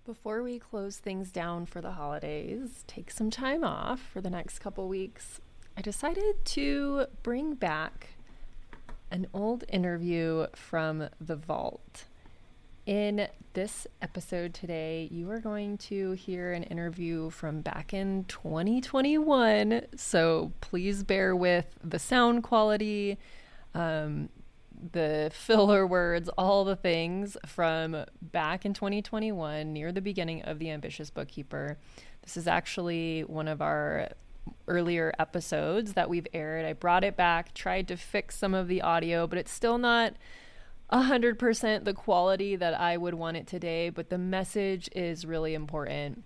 Before we close things down for the holidays, take some time off for the next couple weeks, I decided to bring back an old interview from the vault. In this episode today, you are going to hear an interview from back in 2021. So please bear with the sound quality, the filler words, all the things from back in 2021, near the beginning of The Ambitious Bookkeeper. This is actually one of our earlier episodes that we've aired. I brought it back, tried to fix some of the audio, but it's still not 100% the quality that I would want it today, but the message is really important.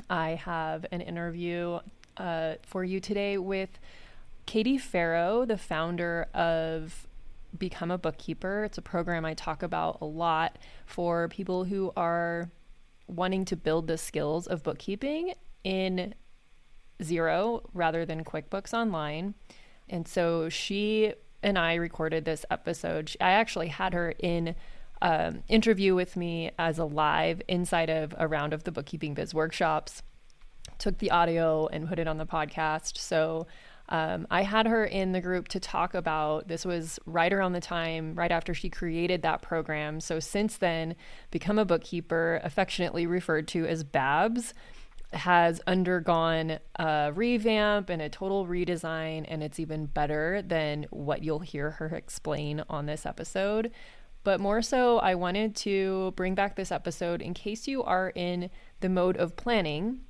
I have an interview for you today with Katie Ferro, the founder of Become a Bookkeeper. It's a program I talk about a lot for people who are wanting to build the skills of bookkeeping in Xero rather than QuickBooks Online. And so she and I recorded this episode. I actually had her in interview with me as a live inside of a round of the Bookkeeping Biz Workshops. Took the audio and put it on the podcast. So I had her in the group to talk about, this was right around the time, right after she created that program. So since then, Become a Bookkeeper, affectionately referred to as Babs, has undergone a revamp and a total redesign, and it's even better than what you'll hear her explain on this episode. But more so, I wanted to bring back this episode in case you are in the mode of planning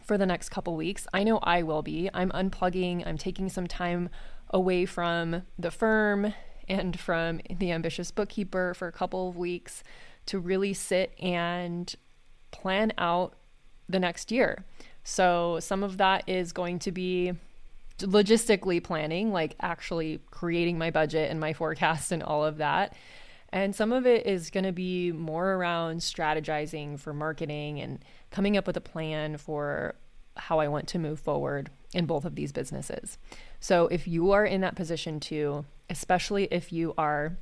for the next couple weeks. I know I will be. I'm unplugging. I'm taking some time away from the firm and from the Ambitious Bookkeeper for a couple of weeks to really sit and plan out the next year. So some of that is going to be logistically planning, like actually creating my budget and my forecast and all of that. And some of it is going to be more around strategizing for marketing and coming up with a plan for how I want to move forward in both of these businesses. So if you are in that position too, especially if you are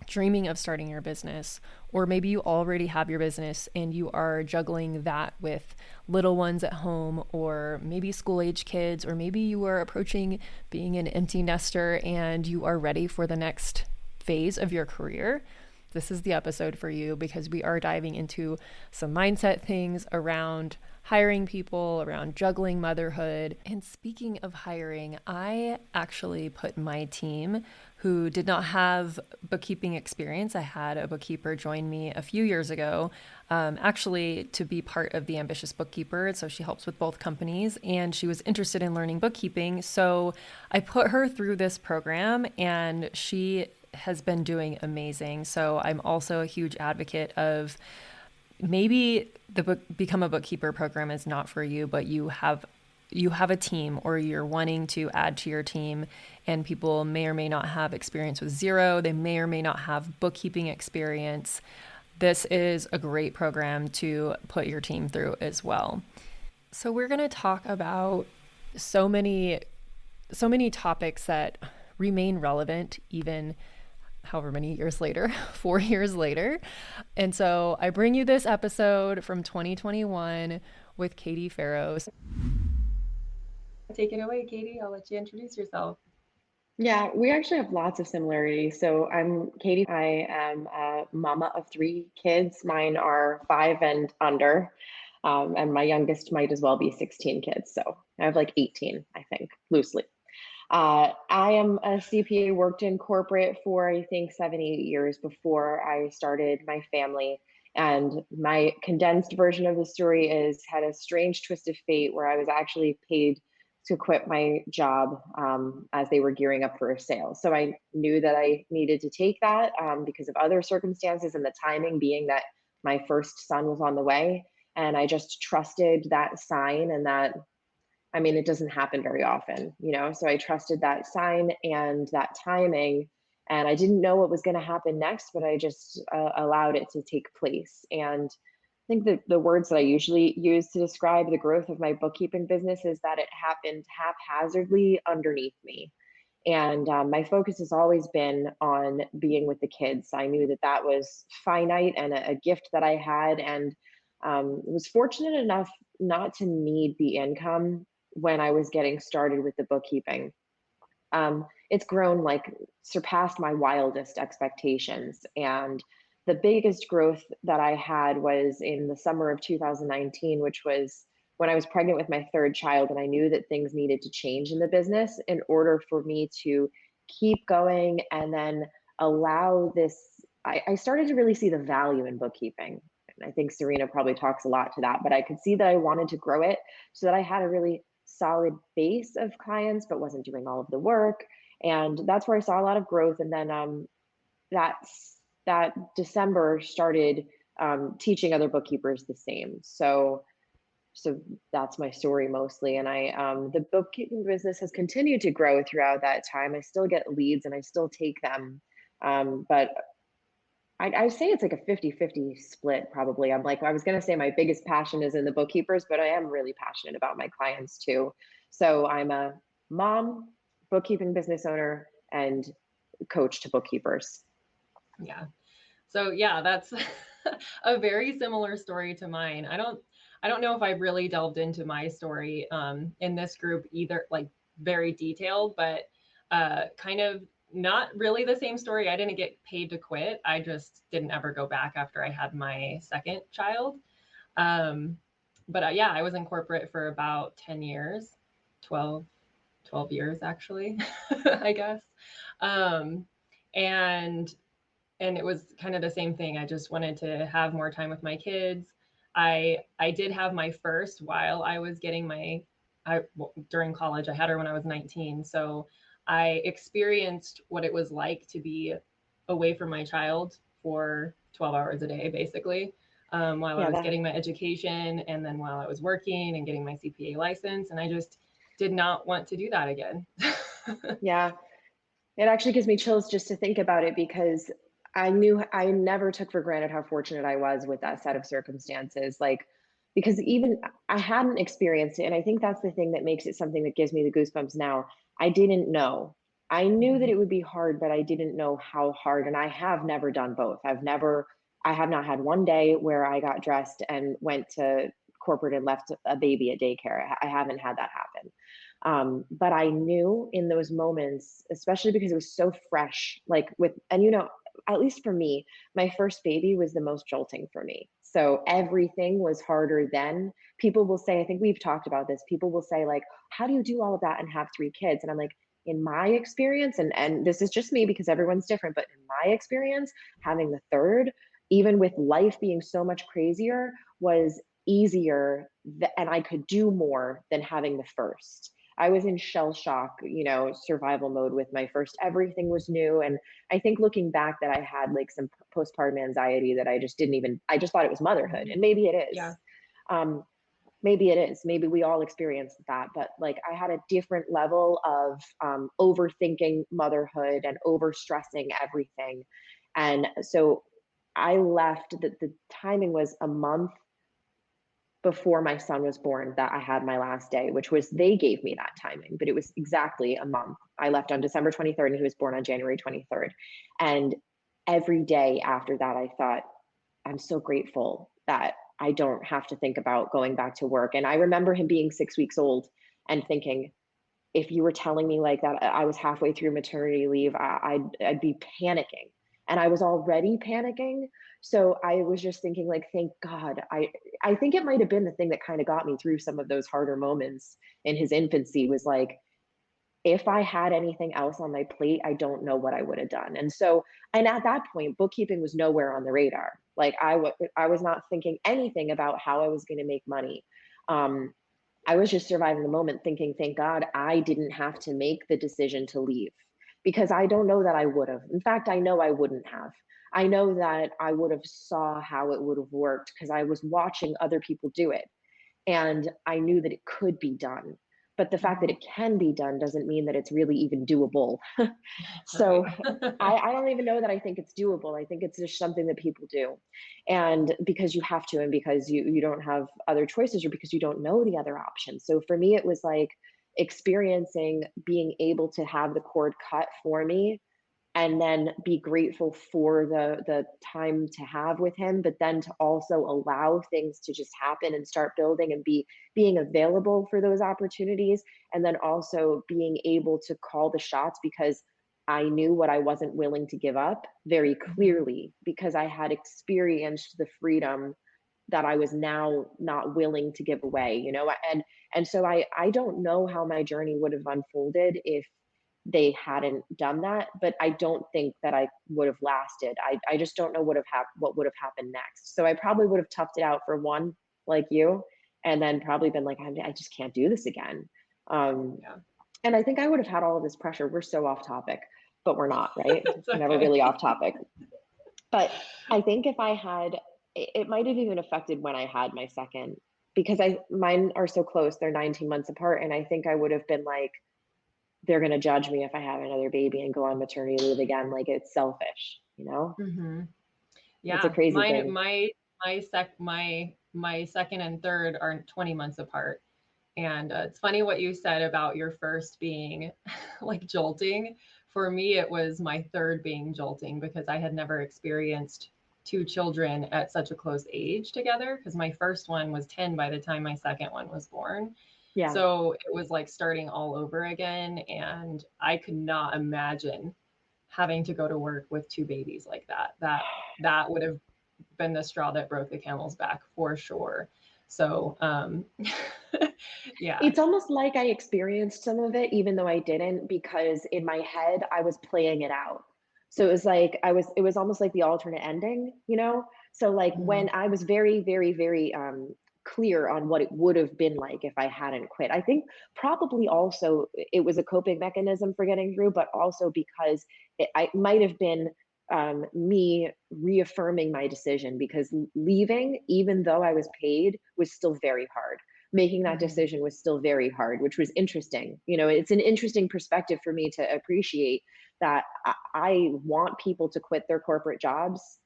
dreaming of starting your business, or maybe you already have your business and you are juggling that with little ones at home, or maybe school age kids, or maybe you are approaching being an empty nester and you are ready for the next phase of your career, this is the episode for you, because we are diving into some mindset things around hiring people, around juggling motherhood. And speaking of hiring, I actually put my team who did not have bookkeeping experience. I had a bookkeeper join me a few years ago, actually to be part of the Ambitious Bookkeeper. So she helps with both companies, and she was interested in learning bookkeeping. So I put her through this program, and she has been doing amazing. So I'm also a huge advocate of, maybe the Become a Bookkeeper program is not for you, but you have a team, or you're wanting to add to your team, and people may or may not have experience with Xero. They may or may not have bookkeeping experience. This is a great program to put your team through as well. So we're going to talk about so many topics that remain relevant even however many years later, 4 years later. And so I bring you this episode from 2021 with Katie Ferro. Take it away, Katie. I'll let you introduce yourself. Yeah, we actually have lots of similarities. So I'm Katie. I am a mama of 3 kids. Mine are 5 and under. And my youngest might as well be 16 kids. So I have like 18, I think, loosely. I am a CPA, worked in corporate for, I think, 7, 8 years before I started my family. And my condensed version of the story is, had a strange twist of fate where I was actually paid to quit my job as they were gearing up for a sale. So I knew that I needed to take that because of other circumstances, and the timing being that my first son was on the way. And I just trusted that sign, and that, I mean, it doesn't happen very often, so I trusted that sign and that timing, and I didn't know what was going to happen next, but I just allowed it to take place. And I think that the words that I usually use to describe the growth of my bookkeeping business is that it happened haphazardly underneath me. And my focus has always been on being with the kids. I knew that that was finite and a gift that I had. And Was fortunate enough not to need the income when I was getting started with the bookkeeping. It's grown like surpassed my wildest expectations. And the biggest growth that I had was in the summer of 2019, which was when I was pregnant with my third child. And I knew that things needed to change in the business in order for me to keep going and then allow this. I started to really see the value in bookkeeping. And I think Serena probably talks a lot to that, but I could see that I wanted to grow it so that I had a really solid base of clients, but wasn't doing all of the work. And that's where I saw a lot of growth. And then that December started teaching other bookkeepers the same. So that's my story mostly. And the bookkeeping business has continued to grow throughout that time. I still get leads and I still take them. But I say it's like a 50-50 split, probably. I was going to say my biggest passion is in the bookkeepers, but I am really passionate about my clients too. So I'm a mom, bookkeeping business owner, and coach to bookkeepers. Yeah. So yeah, that's a very similar story to mine. I don't know if I've really delved into my story in this group either, like very detailed, but kind of not really the same story. I didn't get paid to quit. I just didn't ever go back after I had my second child. But yeah, I was in corporate for about 10 years, 12, 12 years actually, I guess. Um, and and it was kind of the same thing. I just wanted to have more time with my kids. I did have my first while I was getting during college. I had her when I was 19. So I experienced what it was like to be away from my child for 12 hours a day, basically, while I Yeah, was that getting my education and then while I was working and getting my CPA license. And I just did not want to do that again. yeah. It actually gives me chills just to think about it because I never took for granted how fortunate I was with that set of circumstances. Because even I hadn't experienced it. And I think that's the thing that makes it something that gives me the goosebumps now. I didn't know. I knew that it would be hard, but I didn't know how hard. And I have never done both. I have not had one day where I got dressed and went to corporate and left a baby at daycare. I haven't had that happen. But I knew in those moments, especially because it was so fresh, at least for me, my first baby was the most jolting for me. So everything was harder then. People will say, I think we've talked about this, people will say, like, how do you do all of that and have three kids? And I'm like, in my experience, and this is just me because everyone's different, but in my experience, having the third, even with life being so much crazier, was easier and I could do more than having the first. I was in shell shock, survival mode with my first. Everything was new. And I think looking back that I had like some postpartum anxiety that I just thought it was motherhood. And maybe it Yeah. is. Um, maybe it is. Maybe we all experienced that. But like I had a different level of overthinking motherhood and overstressing everything. And so I left, the timing was a month before my son was born that I had my last day, which was they gave me that timing, but it was exactly a month. I left on December 23rd and he was born on January 23rd. And every day after that, I thought, I'm so grateful that I don't have to think about going back to work. And I remember him being 6 weeks old and thinking, if you were telling me like that I was halfway through maternity leave, I'd be panicking. And I was already panicking. So I was just thinking, like, thank God. I think it might have been the thing that kind of got me through some of those harder moments in his infancy was like, if I had anything else on my plate, I don't know what I would have done. And at that point, bookkeeping was nowhere on the radar. Like I was not thinking anything about how I was going to make money. I was just surviving the moment thinking, thank God I didn't have to make the decision to leave because I don't know that I would have. In fact, I know I wouldn't have. I know that I would have saw how it would have worked because I was watching other people do it and I knew that it could be done. But the fact that it can be done doesn't mean that it's really even doable. So I don't even know that I think it's doable. I think it's just something that people do. And because you have to, and because you don't have other choices, or because you don't know the other options. So for me, it was like experiencing being able to have the cord cut for me and then be grateful for the time to have with him, but then to also allow things to just happen and start building and being available for those opportunities, and then also being able to call the shots because I knew what I wasn't willing to give up very Mhm. clearly because I had experienced the freedom that I was now not willing to give away, and so I don't know how my journey would have unfolded if they hadn't done that, but I don't think that I would have lasted. I just don't know what would have happened next. So I probably would have toughed it out for one, like you, and then probably been like, I just can't do this again. Um, Yeah. and I think I would have had all of this pressure. We're so off topic, but we're not, right? It's We're never okay. really off topic. But I think if I had, it might have even affected when I had my second because mine are so close. They're 19 months apart. And I think I would have been like, they're going to judge me if I have another baby and go on maternity leave again. Like it's selfish, you know? Hmm. It's a Yeah. crazy Mine, thing. my second and third are 20 months apart. And it's funny what you said about your first being like jolting. For me, it was my third being jolting because I had never experienced two children at such a close age together. Because my first one was 10 by the time my second one was born. Yeah. So it was like starting all over again. And I could not imagine having to go to work with two babies like that. That would have been the straw that broke the camel's back for sure. So yeah. It's almost like I experienced some of it, even though I didn't, because in my head, I was playing it out. So it was like it was almost like the alternate ending. So like Mhm. when I was very, very, very clear on what it would have been like if I hadn't quit. I think probably also it was a coping mechanism for getting through, but also because I might have been me reaffirming my decision because leaving, even though I was paid, was still very hard. Making that Mhm. decision was still very hard, which was interesting. It's an interesting perspective for me to appreciate that I want people to quit their corporate jobs,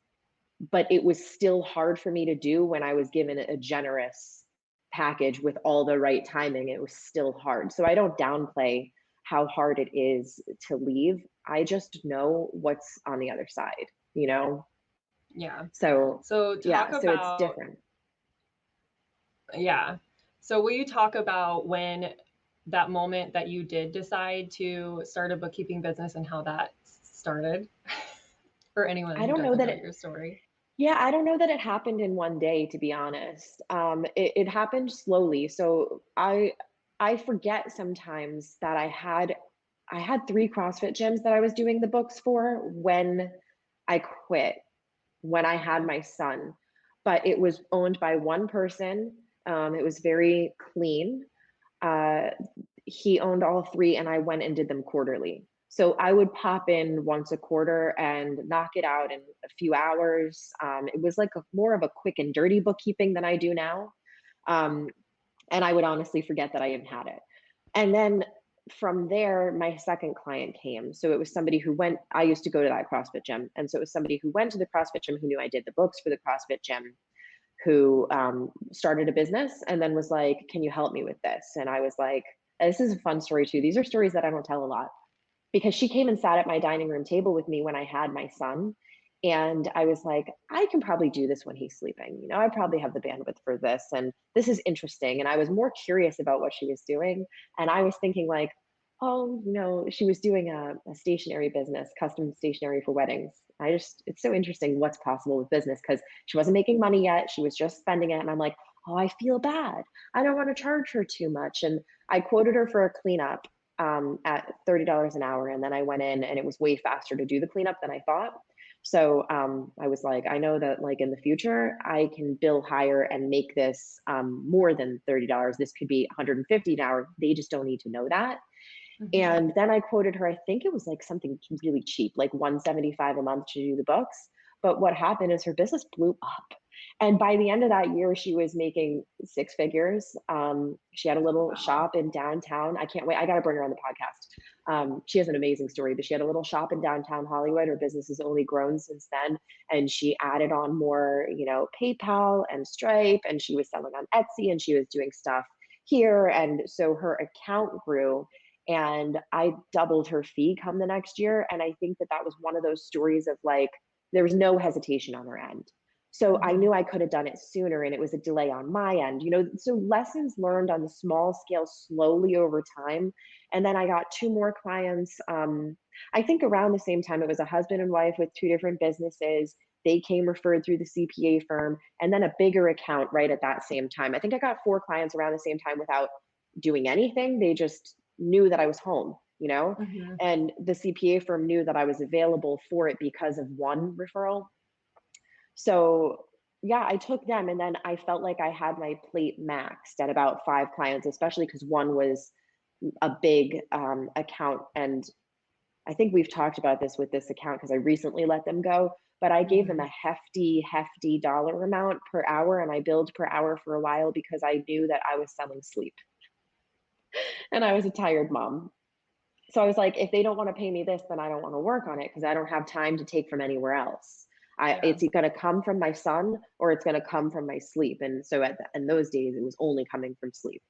but it was still hard for me to do when I was given a generous package with all the right timing. It was still hard. So I don't downplay how hard it is to leave. I just know what's on the other side. Yeah. So So yeah, talk so it's about, different. yeah. So will you talk about when that moment that you did decide to start a bookkeeping business and how that started for anyone I who don't know doesn't that know it, your story? Yeah, I don't know that it happened in one day, to be honest. It happened slowly. So I forget sometimes that I had three CrossFit gyms that I was doing the books for when I quit, when I had my son. But it was owned by one person. It was very clean. Uh, he owned all three, and I went and did them quarterly. So I would pop in once a quarter and knock it out in a few hours. It was like more of a quick and dirty bookkeeping than I do now. Um, and I would honestly forget that I even had it. And then from there, my second client came. So it was somebody who I used to go to that CrossFit gym. And so it was somebody who went to the CrossFit gym who knew I did the books for the CrossFit gym who started a business and then was like, can you help me with this? And I was like, this is a fun story too. These are stories that I don't tell a lot because she came and sat at my dining room table with me when I had my son. And I was like, I can probably do this when he's sleeping. I probably have the bandwidth for this. And this is interesting. And I was more curious about what she was doing. And I was thinking, like, oh, she was doing a stationery business, custom stationery for weddings. It's so interesting what's possible with business because she wasn't making money yet. She was just spending it. And I'm like, oh, I feel bad. I don't want to charge her too much. And I quoted her for a cleanup at $30 an hour. And then I went in and it was way faster to do the cleanup than I thought. So I was like, I know that like in the future, I can bill higher and make this more than $30. This could be 150 an hour. They just don't need to know that. Mhm. And then I quoted her, I think it was like something really cheap, like 175 a month to do the books. But what happened is her business blew up. And by the end of that year, she was making six figures. She had a little Wow. shop in downtown. I can't wait. I got to bring her on the podcast. She has an amazing story, but she had a little shop in downtown Hollywood. Her business has only grown since then. And she added on more, PayPal and Stripe, and she was selling on Etsy and she was doing stuff here. And so her account grew and I doubled her fee come the next year. And I think that that was one of those stories of like, there was no hesitation on her end. So I Mm-hmm. knew I could have done it sooner, and it was a delay on my end, so lessons learned on the small scale slowly over time. And then I got two more clients. I think around the same time, it was a husband and wife with two different businesses. They came referred through the CPA firm, and then a bigger account right at that same time. I think I got four clients around the same time without doing anything. They just knew that I was home. Mm-hmm. And the CPA firm knew that I was available for it because of one referral. So yeah, I took them, and then I felt like I had my plate maxed at about five clients, especially because one was a big account. And I think we've talked about this with this account because I recently let them go, but I gave them Mm-hmm. a hefty dollar amount per hour, and I billed per hour for a while because I knew that I was selling sleep and I was a tired mom. So I was like, if they don't want to pay me this, then I don't want to work on it because I don't have time to take from anywhere else. Yeah. It's going to come from my son, or it's going to come from my sleep. And so in those days, it was only coming from sleep.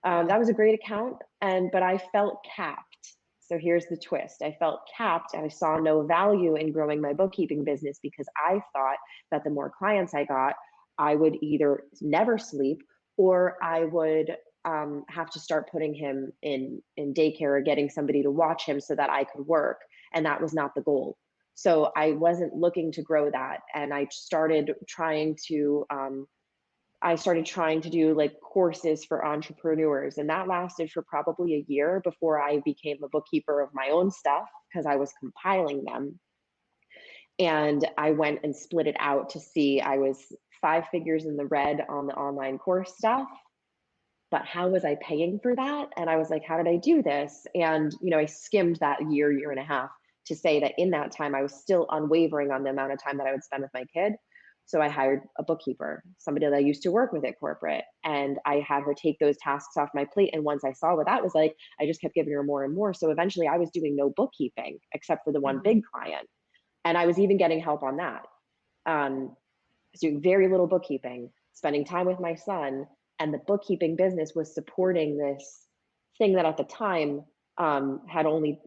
Yeah. That was a great account, but I felt capped. So here's the twist. I felt capped, and I saw no value in growing my bookkeeping business because I thought that the more clients I got, I would either never sleep, or I would have to start putting him in daycare or getting somebody to watch him so that I could work. And that was not the goal. So I wasn't looking to grow that. And I started trying to do like courses for entrepreneurs, and that lasted for probably a year before I became a bookkeeper of my own stuff because I was compiling them. And I went and split it out to see, I was five figures in the red on the online course stuff, but how was I paying for that? And I was like, how did I do this? And I skimmed that year and a half to say that in that time I was still unwavering on the amount of time that I would spend with my kid. So I hired a bookkeeper, somebody that I used to work with at corporate, and I had her take those tasks off my plate. And once I saw what that was like, I just kept giving her more and more. So eventually I was doing no bookkeeping except for the one Mm-hmm. big client. And I was even getting help on that. I was doing very little bookkeeping, spending time with my son, and the bookkeeping business was supporting this thing that at the time had only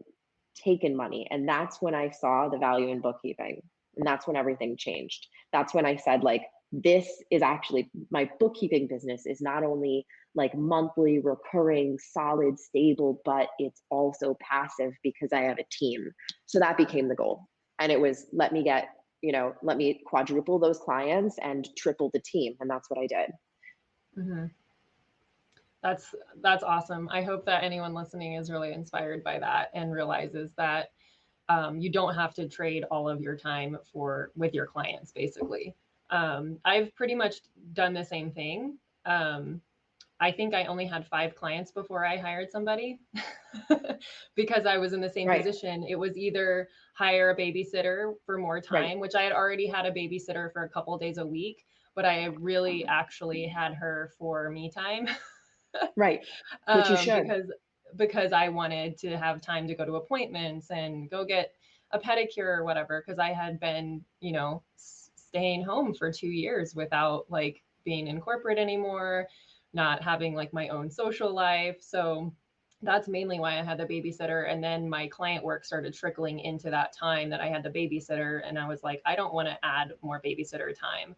taken money. And that's when I saw the value in bookkeeping. And that's when everything changed. That's when I said, like, this is actually my bookkeeping business is not only like monthly, recurring, solid, stable, but it's also passive because I have a team. So that became the goal. And it was let me quadruple those clients and triple the team. And that's what I did. Mm-hmm. That's awesome. I hope that anyone listening is really inspired by that and realizes that you don't have to trade all of your time with your clients. Basically, I've pretty much done the same thing. I think I only had five clients before I hired somebody because I was in the same Right. position. It was either hire a babysitter for more Right. time, which I had already had a babysitter for a couple days a week, but I really actually had her for me time. Right. Which you should. Because I wanted to have time to go to appointments and go get a pedicure or whatever, because I had been, staying home for 2 years without like being in corporate anymore, not having like my own social life. So that's mainly why I had the babysitter. And then my client work started trickling into that time that I had the babysitter. And I was like, I don't want to add more babysitter time.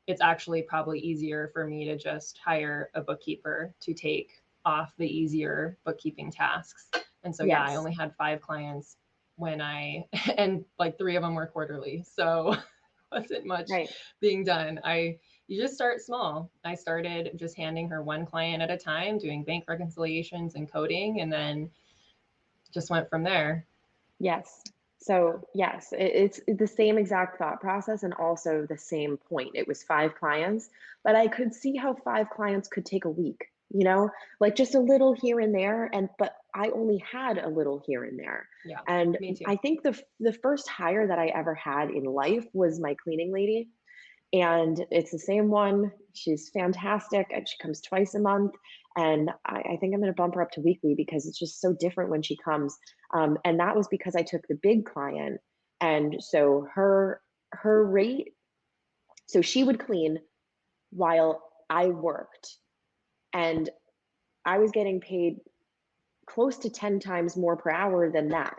It's actually probably easier for me to just hire a bookkeeper to take off the easier bookkeeping tasks. And so, yeah, I Yes. only had five clients and like three of them were quarterly. So wasn't much Right. being done. You just start small. I started just handing her one client at a time, doing bank reconciliations and coding, and then just went from there. Yes. So yes, it's the same exact thought process and also the same point. It was five clients, but I could see how five clients could take a week, like just a little here and there. But I only had a little here and there. Yeah, And me too. I think the first hire that I ever had in life was my cleaning lady. And it's the same one. She's fantastic. And she comes twice a month. And I think I'm going to bump her up to weekly because it's just so different when she comes. And that was because I took the big client. And so her rate, so she would clean while I worked. And I was getting paid close to 10 times more per hour than that.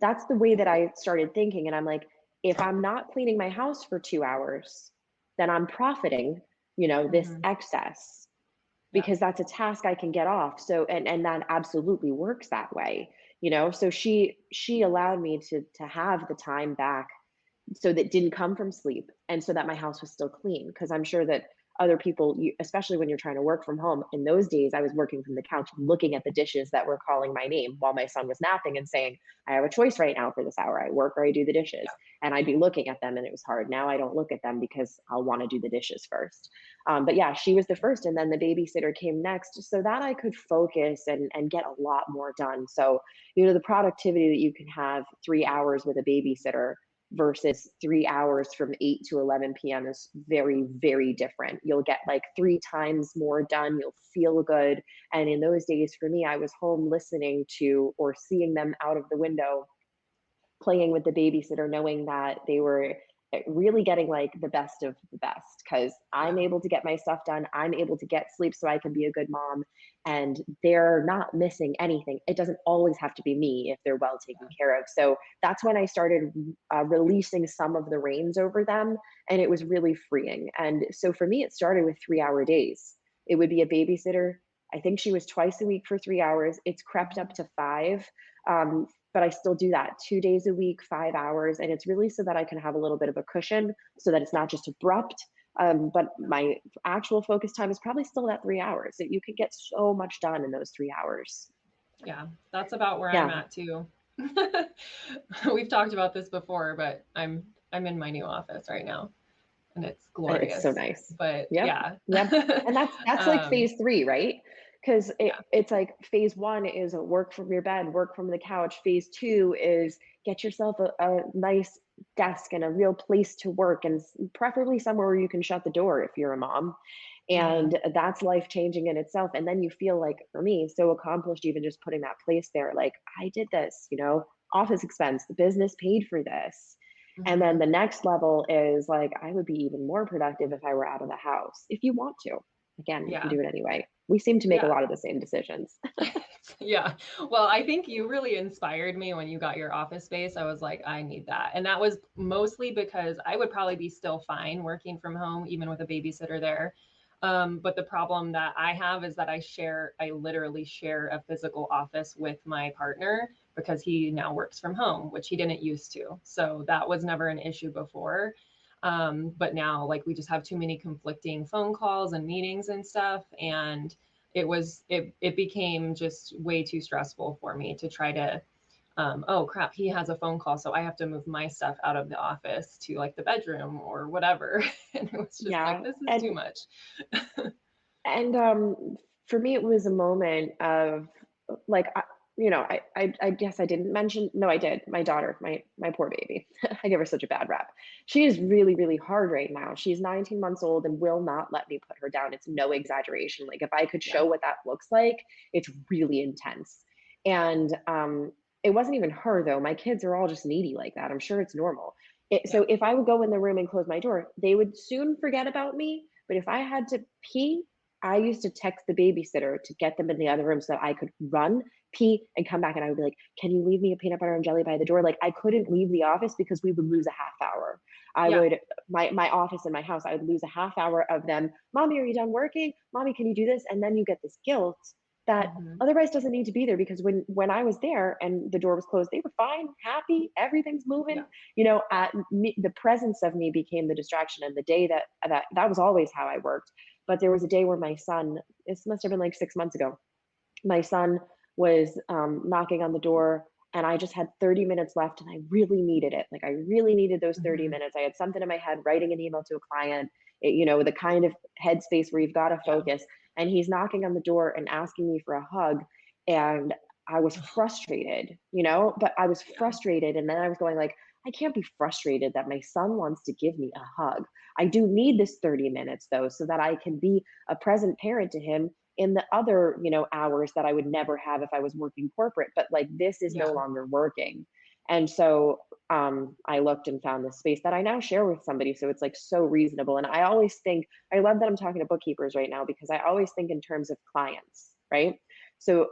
That's the way that I started thinking. And I'm like, if I'm not cleaning my house for 2 hours, then I'm profiting, this Mm-hmm. excess, Yeah. because that's a task I can get off. So, and that absolutely works that way, so she allowed me to have the time back, so that didn't come from sleep, and so that my house was still clean. Because I'm sure that other people, especially when you're trying to work from home, in those days I was working from the couch looking at the dishes that were calling my name while my son was napping and saying, I have a choice right now for this hour, I work or I do the dishes. Yeah. And I'd be looking at them and it was hard. Now I don't look at them because I'll want to do the dishes first. But yeah, she was the first, and then the babysitter came next, so that I could focus and get a lot more done. So the productivity that you can have 3 hours with a babysitter versus 3 hours from 8 to 11 p.m. is very, very different. You'll get like 3 times more done. You'll feel good. And in those days, for me, I was home listening to or seeing them out of the window playing with the babysitter, knowing that they were really getting like the best of the best, because I'm Yeah. able to get my stuff done. I'm able to get sleep so I can be a good mom, and they're not missing anything. It doesn't always have to be me if they're well taken care of. So that's when I started releasing some of the reins over them, and it was really freeing. And so for me, it started with 3 hour days. It would be a babysitter. I think she was twice a week for 3 hours. It's crept up to five. Um, but I still do that 2 days a week, 5 hours. And it's really so that I can have a little bit of a cushion, so that it's not just abrupt. But my actual focus time is probably still that 3 hours. That you can get so much done in those 3 hours. Yeah. That's about where I'm Yeah. at too. We've talked about this before, but I'm in my new office right now and it's It's so glorious. nice. But Yep. yeah. Yep. And that's like um, phase three, right? Because yeah. it's like phase one is work from your bed, work from the couch. Phase two is get yourself a nice desk and a real place to work, and preferably somewhere where you can shut the door if you're a mom. Mm-hmm. And that's life changing in itself. And then you feel like, for me, so accomplished, even just putting that place there. Like, I did this, office expense, the business paid for this. And then Mm-hmm. the next level is like, I would be even more productive if I were out of the house. If you want to, again, you can Yeah. do it anyway. We seem to make a Yeah. lot of the same decisions. Yeah. Well, I think you really inspired me when you got your office space. I was like, I need that. And that was mostly because I would probably be still fine working from home, even with a babysitter there. But the problem that I have is that I literally share a physical office with my partner because he now works from home, which he didn't used to. So that was never an issue before. But now, like, we just have too many conflicting phone calls and meetings and stuff. And it became just way too stressful for me to try to oh crap, he has a phone call, so I have to move my stuff out of the office to like the bedroom or whatever. And it was just like, Yeah. this is too And much. for me, it was a moment of like, I guess I didn't mention. No, I did. My daughter, my poor baby. I give her such a bad rap. She is really, really hard right now. She's 19 months old and will not let me put her down. It's no exaggeration. Like, if I could Yeah. show what that looks like, it's really intense. And it wasn't even her though. My kids are all just needy like that. I'm sure it's normal. Yeah. So if I would go in the room and close my door, they would soon forget about me. But if I had to pee, I used to text the babysitter to get them in the other room so that I could run, pee, and come back. And I would be like, can you leave me a peanut butter and jelly by the door? Like, I couldn't leave the office because we would lose a half hour. I Yeah. would, my office in my house, I would lose a half hour of them. Mommy, are you done working? Mommy, can you do this? And then you get this guilt that Hmm. otherwise doesn't need to be there, because when I was there and the door was closed, they were fine, happy, everything's moving. Yeah. At me, the presence of me became the distraction. And the day that was always how I worked. But there was a day where my son, this must have been like 6 months ago, my son was knocking on the door, and I just had 30 minutes left and I really needed it. Like, I really needed those 30 Hmm. minutes. I had something in my head, writing an email to a client, the kind of headspace where you've got to Yeah. focus. And he's knocking on the door and asking me for a hug. And I was frustrated, but I was Yeah. frustrated. And then I was going like, I can't be frustrated that my son wants to give me a hug. I do need this 30 minutes though, so that I can be a present parent to him in the other, hours that I would never have if I was working corporate. But like, this is no Yeah. longer working. And so I looked and found this space that I now share with somebody. So it's like so reasonable. And I always think, I love that I'm talking to bookkeepers right now, because I always think in terms of clients, right? So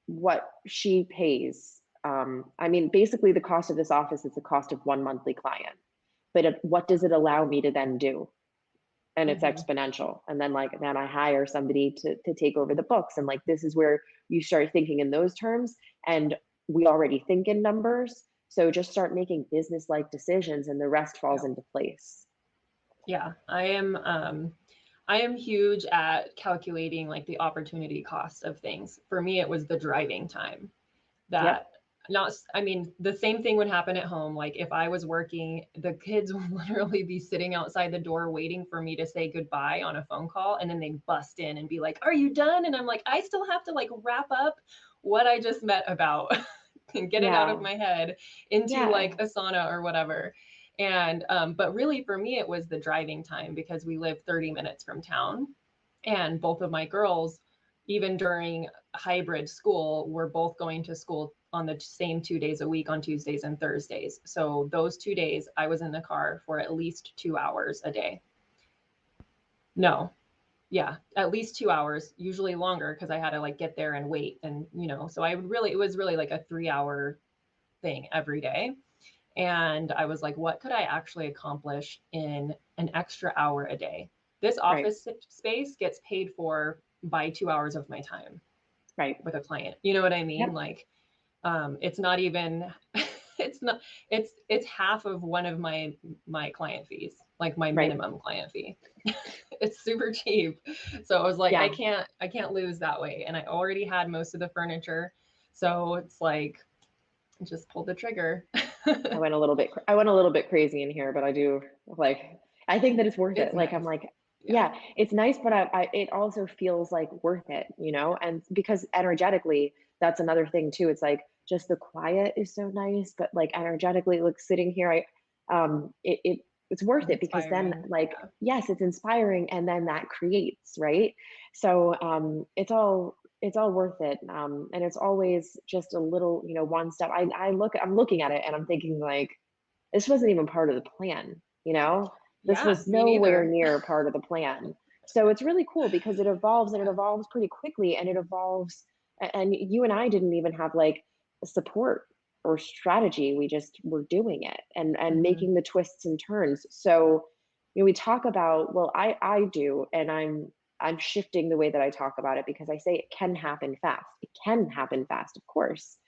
what she pays. I mean, basically the cost of this office is the cost of one monthly client, but what does it allow me to then do? And it's Mm-hmm. exponential. And then then I hire somebody to take over the books. And like, this is where you start thinking in those terms. And we already think in numbers. So just start making business-like decisions and the rest falls into place. Yeah, I am huge at calculating like the opportunity cost of things. For me, it was the driving time Yep. that not, I mean, the same thing would happen at home. Like if I was working, the kids would literally be sitting outside the door waiting for me to say goodbye on a phone call. And then they bust in and be like, "Are you done?" And I'm like, I still have to like wrap up what I just met about and get it out of Yeah. my head into Yeah. like Asana or whatever. And, but really for me, it was the driving time because we live 30 minutes from town. And both of my girls, even during hybrid school, were both going to school on the same 2 days a week on Tuesdays and Thursdays. So those 2 days I was in the car for at least 2 hours a day. No, yeah, at least 2 hours, usually longer because I had to like get there and wait. And, so I would really, it was really like a 3 hour thing every day. And I was like, what could I actually accomplish in an extra hour a day? This Right. office space gets paid for by 2 hours of my time Right. with a client. You know what I mean? Yep. Like, it's not even, it's not, it's half of one of my client fees, like my Right. minimum client fee. It's super cheap. So I was like, Yeah. I can't lose that way. And I already had most of the furniture. So it's like, just pull the trigger. I went a little bit crazy in here, but I do like, I think that it's worth It's it. Like, I'm nice. like, Yeah. yeah, it's nice, but it also feels like worth it, and because energetically, that's another thing too. It's like just the quiet is so nice, but like energetically, like sitting here, it's worth It's it because then inspiring. like, Yeah. yes, it's inspiring and then that creates, right? So, it's all worth it. And it's always just a little, one step. I'm looking at it and I'm thinking like, this wasn't even part of the plan, this Yeah, was me nowhere neither. near part of the plan. So it's really cool because it evolves and it evolves pretty quickly and it evolves. And you and I didn't even have like support or strategy. We just were doing it and Hmm. making the twists and turns. So, we talk about, well, I do, and I'm shifting the way that I talk about it because I say it can happen fast. It can happen fast, of course,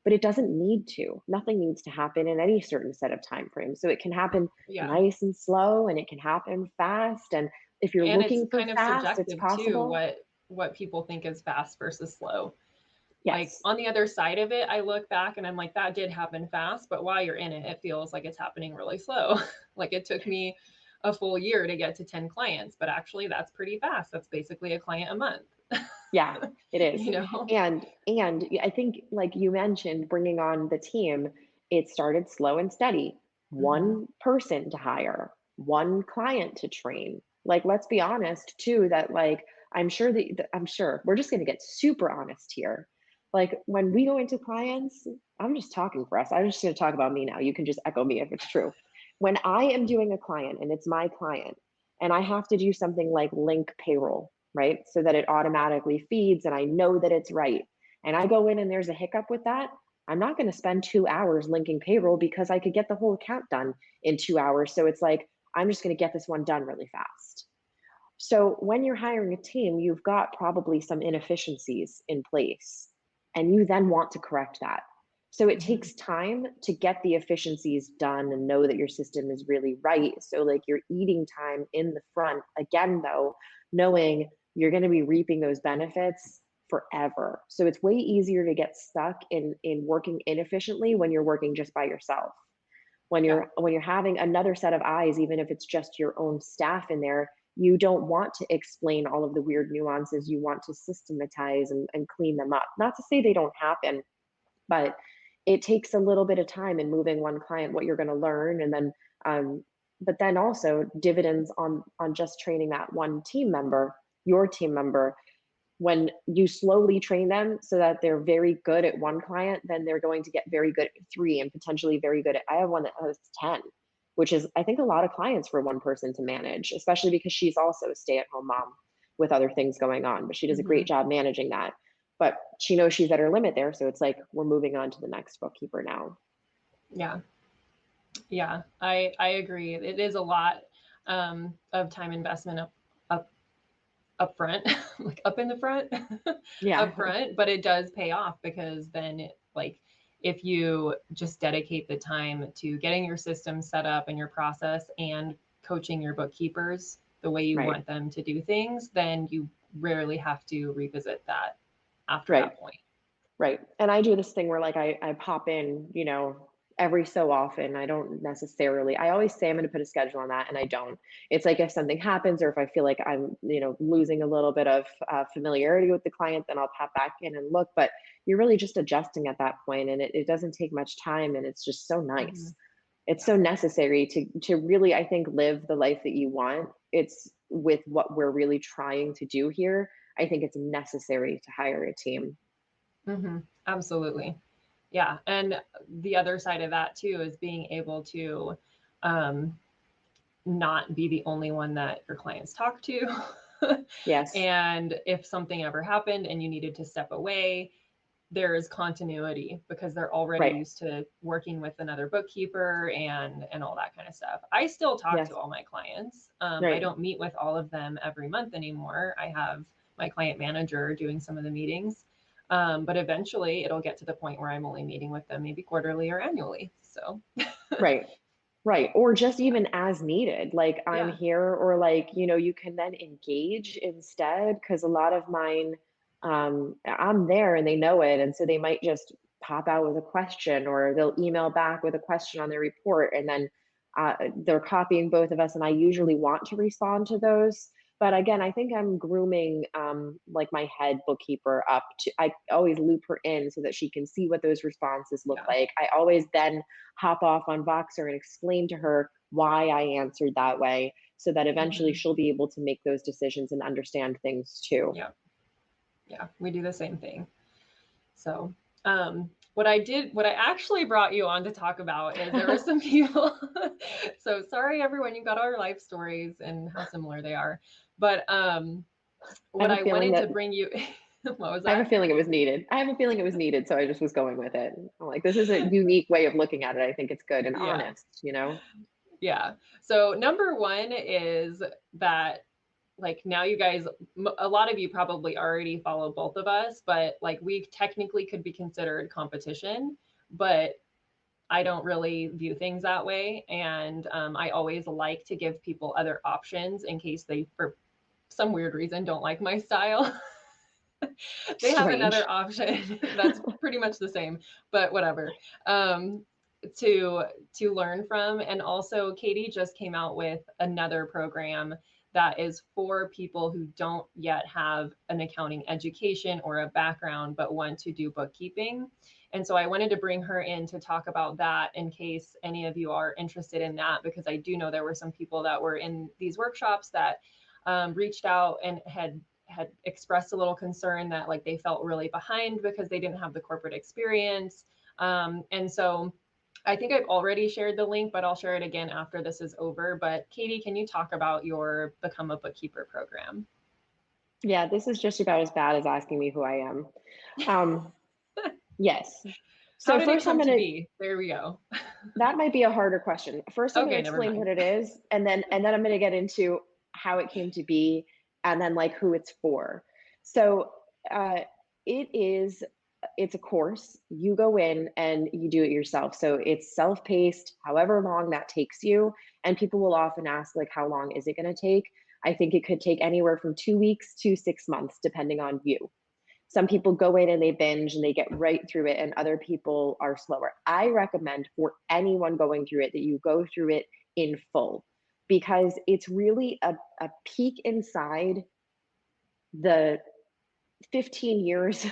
but it doesn't need to. Nothing needs to happen in any certain set of time frames. So it can happen Yeah. nice and slow and it can happen fast. And if you're And it's looking for kind of fast, it's subjective too, possible. what people think is fast versus slow. Like Yes. on the other side of it, I look back and I'm like, that did happen fast, but while you're in it, it feels like it's happening really slow. Like it took me a full year to get to 10 clients, but actually that's pretty fast. That's basically a client a month, Yeah, it is. you know? And I think like you mentioned bringing on the team, it started slow and steady. Hmm. One person to hire, one client to train. Like let's be honest too that like I'm sure we're just going to get super honest here. Like when we go into clients, I'm just talking for us. I'm just going to talk about me now. You can just echo me if it's true. When I am doing a client and it's my client and I have to do something like link payroll, right? So that it automatically feeds and I know that it's right. And I go in and there's a hiccup with that. I'm not going to spend 2 hours linking payroll because I could get the whole account done in 2 hours. So it's like, I'm just going to get this one done really fast. So when you're hiring a team, you've got probably some inefficiencies in place and you then want to correct that. So it Hmm. takes time to get the efficiencies done and know that your system is really right. So like you're eating time in the front again, though, knowing you're going to be reaping those benefits forever. So it's way easier to get stuck in working inefficiently when you're working just by yourself. Yeah. When you're having another set of eyes, even if it's just your own staff in there, you don't want to explain all of the weird nuances. You want to systematize and clean them up. Not to say they don't happen, but it takes a little bit of time in moving one client, what you're going to learn, and then but then also dividends on just training that one team member, your team member. When you slowly train them so that they're very good at one client, then they're going to get very good at three and potentially very good at, I have one that has 10, which is, I think, a lot of clients for one person to manage, especially because she's also a stay at home mom with other things going on, but she does a Hmm. great job managing that. but she knows she's at her limit there. So it's like, we're moving on to the next bookkeeper now. Yeah. Yeah, I agree. It is a lot of time investment up front, like up in the front, Yeah. up front, but it does pay off because then like if you just dedicate the time to getting your system set up and your process and coaching your bookkeepers the way you Right. want them to do things, then you rarely have to revisit that after Right. that point. Right. And I do this thing where like I pop in, every so often. I don't necessarily, I always say I'm going to put a schedule on that and I don't. It's like if something happens or if I feel like I'm, losing a little bit of familiarity with the client, then I'll pop back in and look. But you're really just adjusting at that point, and it doesn't take much time, and it's just so nice. Mm-hmm. It's so necessary to really, I think, live the life that you want. It's with what we're really trying to do here. I think it's necessary to hire a team. Mm-hmm. Absolutely. Yeah. And the other side of that too is being able to not be the only one that your clients talk to. Yes. And if something ever happened and you needed to step away, there is continuity because they're already Right. used to working with another bookkeeper and all that kind of stuff. I still talk Yes. to all my clients. I Right. don't meet with all of them every month anymore. I have my client manager doing some of the meetings. But eventually it'll get to the point where I'm only meeting with them maybe quarterly or annually. So Right. Right. Or just even as needed, like I'm yeah. here, or like, you can then engage instead. Cause a lot of mine, I'm there and they know it. And so they might just pop out with a question, or they'll email back with a question on their report. And then they're copying both of us. And I usually want to respond to those. But again, I think I'm grooming like my head bookkeeper up to, I always loop her in so that she can see what those responses look Yeah. like. I always then hop off on Voxer and explain to her why I answered that way, so that eventually Mm-hmm. she'll be able to make those decisions and understand things too. Yeah. Yeah. We do the same thing. So, what I actually brought you on to talk about is there were some people. So sorry, everyone, you got our life stories and how similar they are. But I what have a I feeling wanted to that bring you, what was I have a that? feeling it was needed. I have a feeling it was needed, so I just was going with it. I'm like, this is a unique way of looking at it. I think it's good and Yeah. honest. Yeah. So number one is that like now you guys, a lot of you probably already follow both of us, but like we technically could be considered competition, but I don't really view things that way. And I always like to give people other options in case they, for some weird reason, don't like my style. They have Strange. another option that's pretty much the same, but whatever. To learn from. And also Katie just came out with another program that is for people who don't yet have an accounting education or a background but want to do bookkeeping. And so I wanted to bring her in to talk about that in case any of you are interested in that, because I do know there were some people that were in these workshops that reached out and had expressed a little concern that like they felt really behind because they didn't have the corporate experience. And so I think I've already shared the link, but I'll share it again after this is over. But Katie, can you talk about your Become a Bookkeeper program? Yeah, this is just about as bad as asking me who I am. Um, yes. How So did it first I'm come to gonna be? There we go. that might be a harder question. First I'm gonna Okay, never explain mind. what it is, and then I'm gonna get into how it came to be, and then like who it's for. So uh, it is it's a course. You go in and you do it yourself. So it's self-paced, however long that takes you. And people will often ask, like, how long is it going to take? I think it could take anywhere from 2 weeks to 6 months, depending on you. Some people go in and they binge and they get right through it, and other people are slower. I recommend for anyone going through it that you go through it in full, because it's really a peek inside the 15 years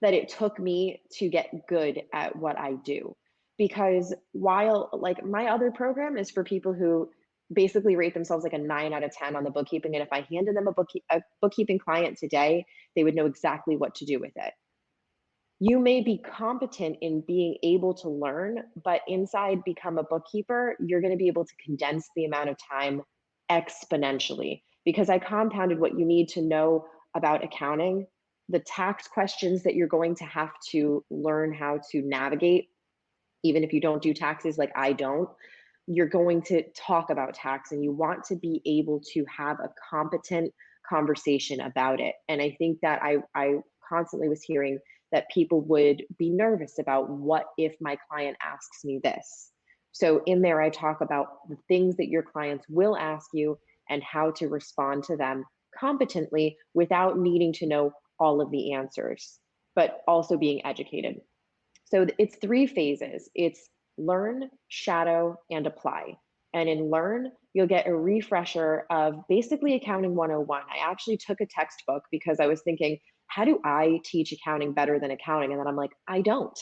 that it took me to get good at what I do. Because while like my other program is for people who basically rate themselves like a 9 out of 10 on the bookkeeping, and if I handed them a bookkeeping client today, they would know exactly what to do with it. You may be competent in being able to learn, but inside become a bookkeeper, you're going to be able to condense the amount of time exponentially, because I compounded what you need to know about accounting the tax questions that you're going to have to learn how to navigate, even if you don't do taxes like I don't, you're going to talk about tax and you want to be able to have a competent conversation about it. And I think that I constantly was hearing that people would be nervous about, what if my client asks me this? So in there, I talk about the things that your clients will ask you and how to respond to them competently without needing to know all of the answers, but also being educated. So it's 3 phases. It's learn, shadow, and apply. And in learn, you'll get a refresher of basically accounting 101. I actually took a textbook because I was thinking, how do I teach accounting better than accounting? And then I'm like, I don't.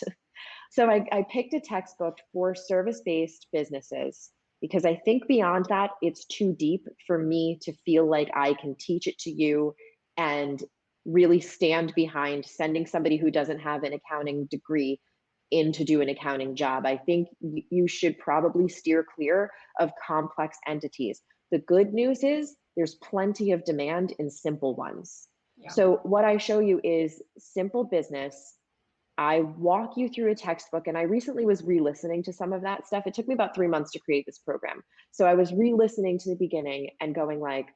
So I picked a textbook for service-based businesses because I think beyond that, it's too deep for me to feel like I can teach it to you and really stand behind sending somebody who doesn't have an accounting degree in to do an accounting job. I think you should probably steer clear of complex entities. The good news is there's plenty of demand in simple ones. Yeah. So what I show you is simple business. I walk you through a textbook, and I recently was re-listening to some of that stuff. It took me about 3 months to create this program. So I was re-listening to the beginning and going like,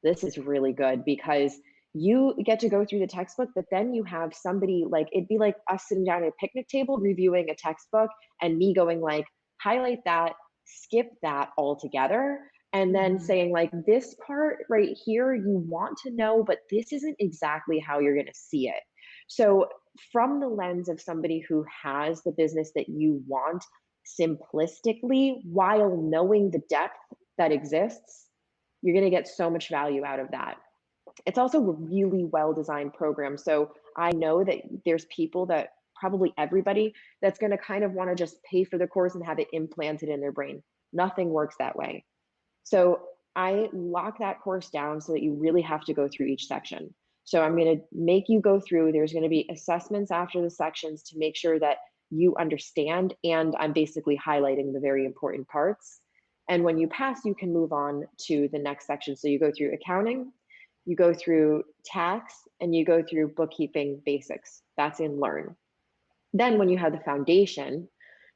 this is really good, because you get to go through the textbook, but then you have somebody, like, it'd be like us sitting down at a picnic table reviewing a textbook and me going like, highlight that, skip that altogether, and then saying like, this part right here you want to know, but this isn't exactly how you're going to see it. So from the lens of somebody who has the business that you want, simplistically, while knowing the depth that exists, you're going to get so much value out of that. It's also a really well designed program. So I know that there's people, that probably everybody, that's going to kind of want to just pay for the course and have it implanted in their brain. Nothing works that way. So I lock that course down so that you really have to go through each section. So I'm going to make you go through, there's going to be assessments after the sections to make sure that you understand, and I'm basically highlighting the very important parts. And when you pass, you can move on to the next section. So you go through accounting, you go through tax, and you go through bookkeeping basics. That's in learn. Then when you have the foundation,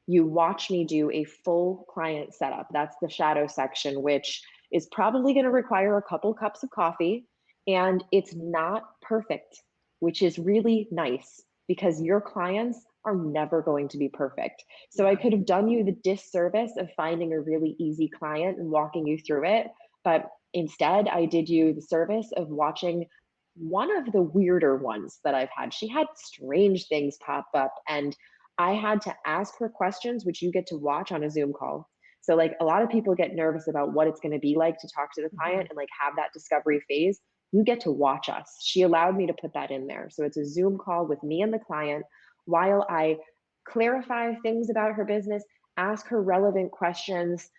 you watch me do a full client setup. That's the shadow section, which is probably going to require a couple cups of coffee. And it's not perfect, which is really nice, because your clients are never going to be perfect. So I could have done you the disservice of finding a really easy client and walking you through it. But instead, I did you the service of watching one of the weirder ones that I've had. She had strange things pop up, and I had to ask her questions, which you get to watch on a Zoom call. So like, a lot of people get nervous about what it's going to be like to talk to the client and like have that discovery phase. You get to watch us. She allowed me to put that in there. So it's a Zoom call with me and the client while I clarify things about her business, ask her relevant questions,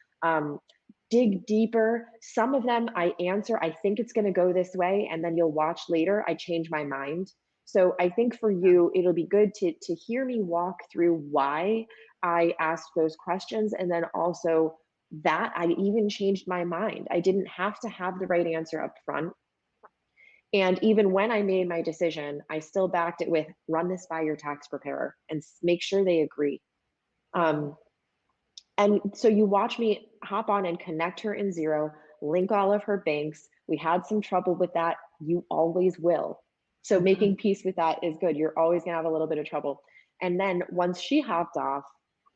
dig deeper. Some of them I answer, I think it's going to go this way, and then you'll watch later, I change my mind. So I think for you, it'll be good to hear me walk through why I asked those questions, and then also that I even changed my mind. I didn't have to have the right answer up front. And even when I made my decision, I still backed it with, run this by your tax preparer and make sure they agree. And so you watch me hop on and connect her in Xero, link all of her banks. We had some trouble with that. You always will. So making peace with that is good. You're always going to have a little bit of trouble. And then once she hopped off,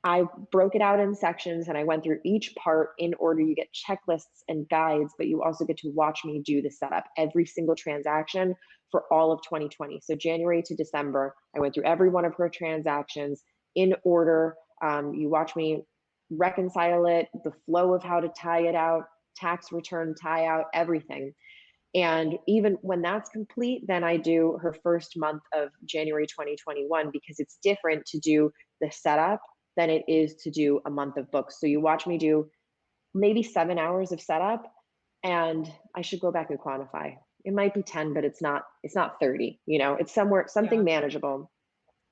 I broke it out in sections and I went through each part in order. You get checklists and guides, but you also get to watch me do the setup, every single transaction for all of 2020. So January to December, I went through every one of her transactions in order. You watch me reconcile it, the flow of how to tie it out, tax return tie out, everything. And even when that's complete, then I do her first month of January 2021, because it's different to do the setup than it is to do a month of books. So you watch me do maybe 7 hours of setup, and I should go back and quantify. It might be 10, but it's not 30, it's something manageable.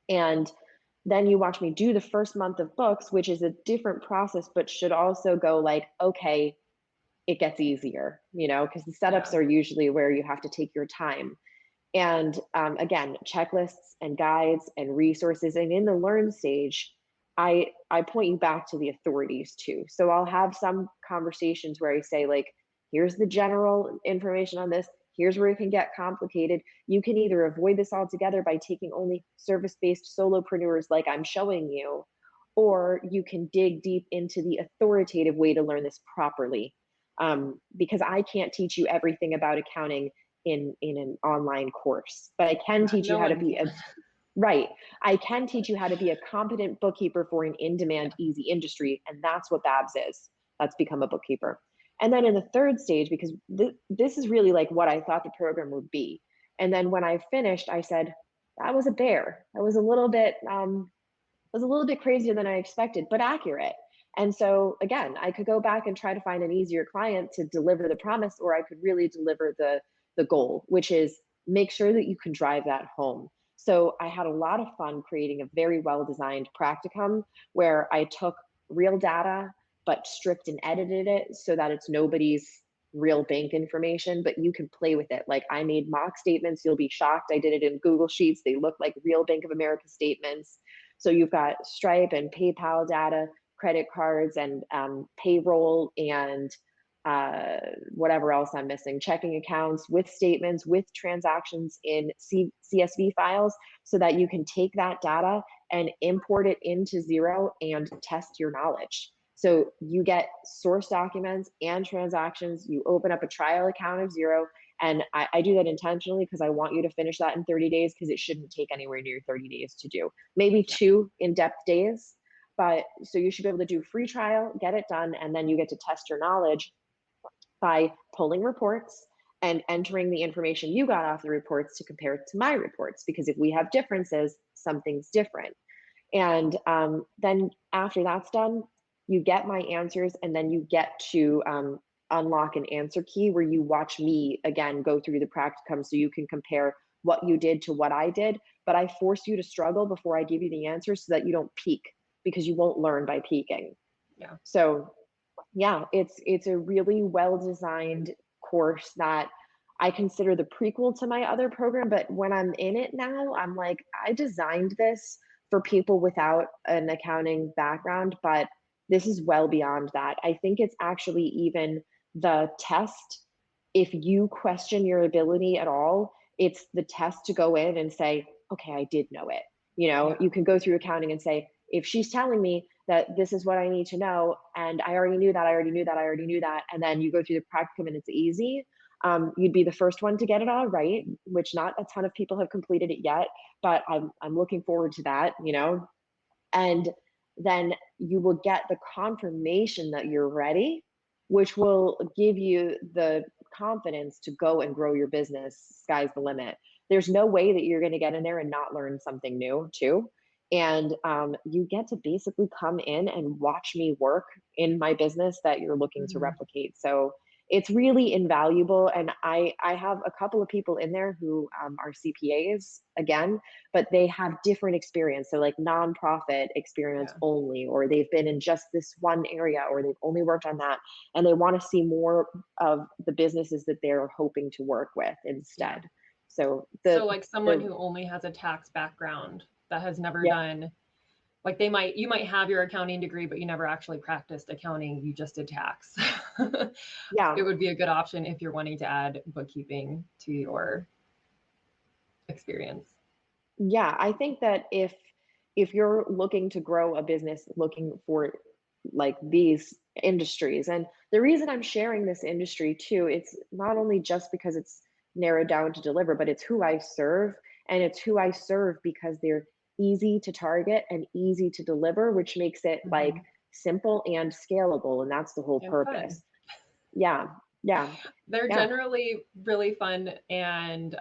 And then you watch me do the first month of books, which is a different process, but should also go like, okay, it gets easier, because the setups are usually where you have to take your time. And again, checklists and guides and resources. And in the learn stage, I point you back to the authorities too. So I'll have some conversations where I say, like, here's the general information on this. Here's where it can get complicated. You can either avoid this altogether by taking only service-based solopreneurs like I'm showing you, or you can dig deep into the authoritative way to learn this properly. Because I can't teach you everything about accounting in an online course, but I can teach you how to be a right. I can teach you how to be a competent bookkeeper for an in-demand, easy industry, and that's what Babs is. That's become a bookkeeper. And then in the third stage, because this is really like what I thought the program would be. And then when I finished, I said, that was a bear. That was a little bit crazier than I expected, but accurate. And so again, I could go back and try to find an easier client to deliver the promise, or I could really deliver the goal, which is make sure that you can drive that home. So I had a lot of fun creating a very well-designed practicum where I took real data, but stripped and edited it so that it's nobody's real bank information, but you can play with it. Like, I made mock statements. You'll be shocked. I did it in Google Sheets. They look like real Bank of America statements. So you've got Stripe and PayPal data, credit cards, and payroll, and whatever else I'm missing, checking accounts with statements, with transactions in CSV files, so that you can take that data and import it into Xero and test your knowledge. So you get source documents and transactions. You open up a trial account of Xero. And I do that intentionally because I want you to finish that in 30 days, because it shouldn't take anywhere near 30 days to do. Maybe 2 in-depth days. But so you should be able to do free trial, get it done, and then you get to test your knowledge by pulling reports and entering the information you got off the reports to compare it to my reports. Because if we have differences, something's different. And then after that's done, you get my answers, and then you get to unlock an answer key where you watch me again go through the practicum, so you can compare what you did to what I did. But I force you to struggle before I give you the answers so that you don't peak, because you won't learn by peaking. Yeah. So yeah, it's a really well-designed course that I consider the prequel to my other program. But when I'm in it now, I'm like, I designed this for people without an accounting background, but this is well beyond that. I think it's actually even the test. If you question your ability at all, it's the test to go in and say, okay, I did know it. You can go through accounting and say, if she's telling me that this is what I need to know, and I already knew that, and then you go through the practicum and it's easy, you'd be the first one to get it all right, which not a ton of people have completed it yet, but I'm looking forward to that, and then you will get the confirmation that you're ready, which will give you the confidence to go and grow your business. Sky's the limit. There's no way that you're going to get in there and not learn something new too. And you get to basically come in and watch me work in my business that you're looking to replicate. So it's really invaluable. And I have a couple of people in there who are CPAs again, but they have different experience. So like nonprofit experience only, or they've been in just this one area, or they've only worked on that. And they want to see more of the businesses that they're hoping to work with instead. So like someone who only has a tax background that has never done, like you might have your accounting degree, but you never actually practiced accounting. You just did tax. It would be a good option if you're wanting to add bookkeeping to your experience. Yeah, I think that if you're looking to grow a business, looking for like these industries, and the reason I'm sharing this industry too, it's not only just because it's narrowed down to deliver, but it's who I serve. And it's who I serve because they're easy to target and easy to deliver, which makes it like simple and scalable. And that's the whole purpose. Fun. Yeah. They're generally really fun and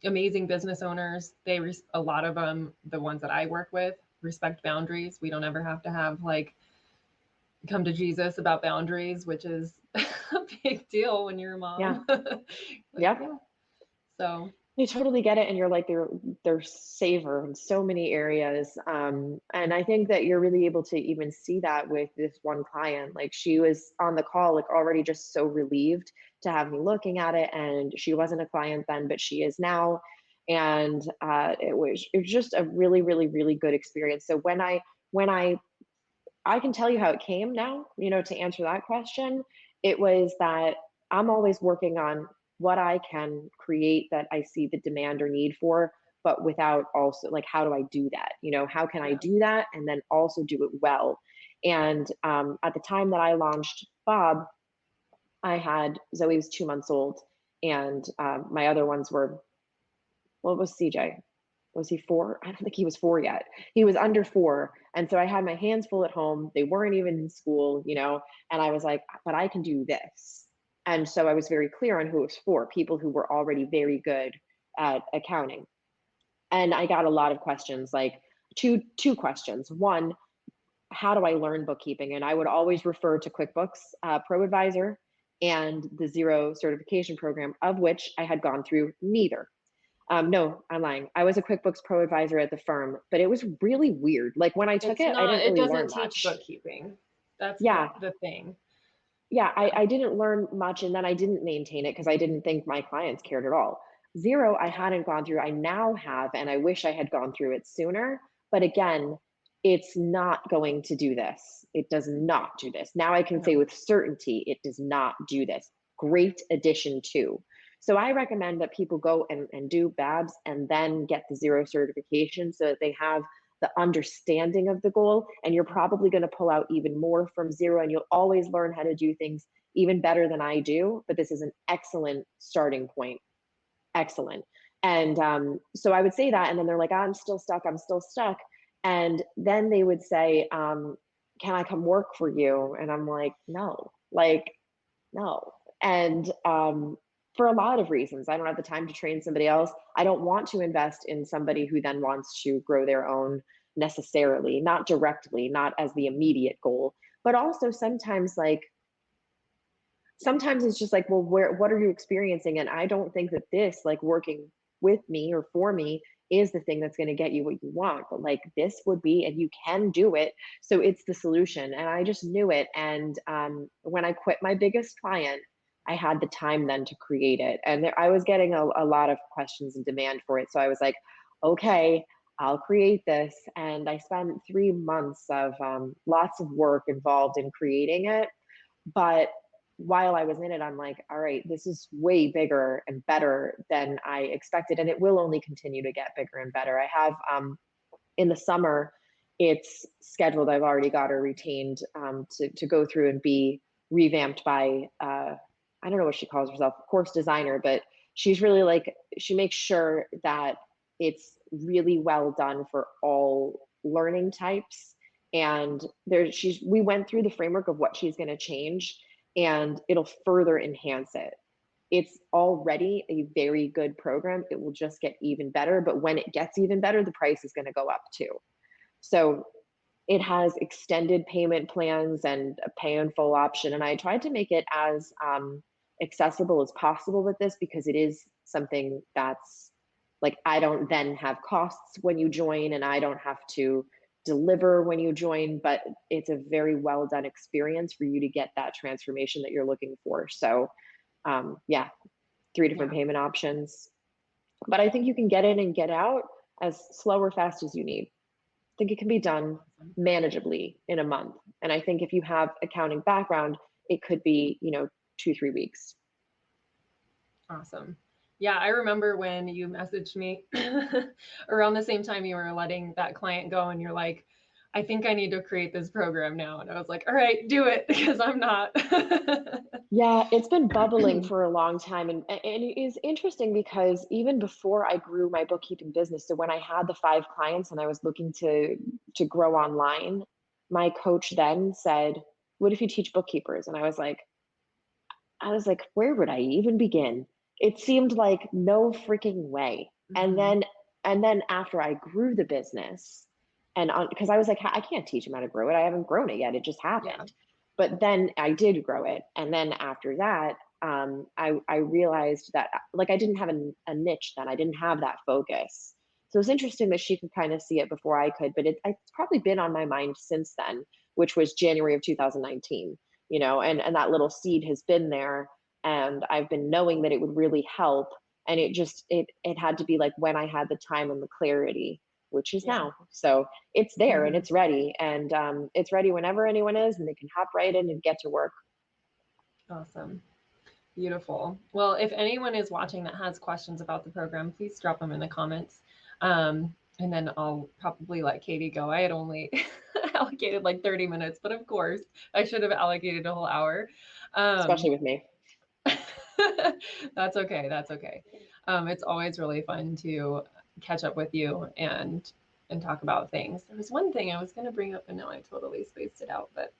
amazing business owners. A lot of them, the ones that I work with, respect boundaries. We don't ever have to have like come to Jesus about boundaries, which is a big deal when you're a mom. So I totally get it, and you're like they're safer in so many areas, and I think that you're really able to even see that with this one client. Like she was on the call, like already just so relieved to have me looking at it, and she wasn't a client then, but she is now, and it was just a really really really good experience. So when I can tell you how it came now, to answer that question. It was that I'm always working on what I can create that I see the demand or need for, but without also like, how do I do that? How can I Yeah. do that and then also do it well? And at the time that I launched Bob, I had Zoe was 2 months old, and my other ones were, what was CJ? Was he 4? I don't think he was 4 yet. He was under 4, and so I had my hands full at home. They weren't even in school, and I was like, "But I can do this." And so I was very clear on who it was for, people who were already very good at accounting. And I got a lot of questions, like two questions. One, how do I learn bookkeeping? And I would always refer to QuickBooks Pro Advisor and the Zero certification program, of which I had gone through neither. No, I'm lying. I was a QuickBooks Pro Advisor at the firm, but it was really weird. Like when I took It's it, I not, didn't it really doesn't learn teach much. bookkeeping. That's Yeah, the thing. yeah, I, Yeah. I didn't learn much, and then I didn't maintain it because I didn't think my clients cared at all. Zero, I hadn't gone through. I now have, and I wish I had gone through it sooner. But again, it's not going to do this. It does not do this. Now I can say No. with certainty, it does not do this. Great addition to. So I recommend that people go and do BABS and then get the Zero certification so that they have the understanding of the goal, and you're probably going to pull out even more from Zero, and you'll always learn how to do things even better than I do. But this is an excellent starting point. Excellent. And so I would say that, and then they're like, I'm still stuck, I'm still stuck. And then they would say, can I come work for you? And I'm like, no, like, no. And for a lot of reasons, I don't have the time to train somebody else. I don't want to invest in somebody who then wants to grow their own necessarily, not directly, not as the immediate goal. But also sometimes it's just like, well, what are you experiencing? And I don't think that this, like working with me or for me, is the thing that's going to get you what you want. But like this would be, and you can do it. So it's the solution. And I just knew it. And when I quit my biggest client, I had the time then to create it. And I was getting a lot of questions and demand for it. So I was like, okay, I'll create this. And I spent 3 months of lots of work involved in creating it. But while I was in it, I'm like, all right, this is way bigger and better than I expected. And it will only continue to get bigger and better. I have in the summer, it's scheduled. I've already got her retained to go through and be revamped by, I don't know what she calls herself, course designer, but she's really like, she makes sure that it's really well done for all learning types. And we went through the framework of what she's going to change, and it'll further enhance it. It's already a very good program. It will just get even better. But when it gets even better, the price is going to go up too. So it has extended payment plans and a pay in full option. And I tried to make it as accessible as possible with this, because it is something that's like, I don't then have costs when you join, and I don't have to deliver when you join, but it's a very well done experience for you to get that transformation that you're looking for. So yeah, 3 different Yeah. payment options. But I think you can get in and get out as slow or fast as you need. I think it can be done Awesome. manageably in a month. And I think if you have accounting background, it could be, 2-3 weeks. Awesome. Yeah, I remember when you messaged me around the same time you were letting that client go, and you're like, I think I need to create this program now. And I was like, all right, do it, because I'm not. Yeah, it's been bubbling for a long time. And it is interesting because even before I grew my bookkeeping business, so when I had the 5 clients and I was looking to grow online, my coach then said, what if you teach bookkeepers? And I was like, where would I even begin? It seemed like no freaking way. And Mhm. then after I grew the business, and because I was like, I can't teach them how to grow it. I haven't grown it yet. It just Yeah. happened. But then I did grow it. And then after that, I realized that like I didn't have a niche then. I didn't have that focus. So it's interesting that she could kind of see it before I could, but it's probably been on my mind since then, which was January of 2019, and that little seed has been there, and I've been knowing that it would really help. And it had to be like when I had the time and the clarity, which is Yeah. now. So it's there and Mhm. it's ready, and it's ready whenever anyone is, and they can hop right in and get to work. Awesome. Beautiful. Well, if anyone is watching that has questions about the program, please drop them in the comments. And then I'll probably let Katie go. I had only allocated like 30 minutes, but of course, I should have allocated a whole hour. Especially with me. That's okay. That's okay. It's always really fun to catch up with you and talk about things. There was one thing I was going to bring up, and now I totally spaced it out. But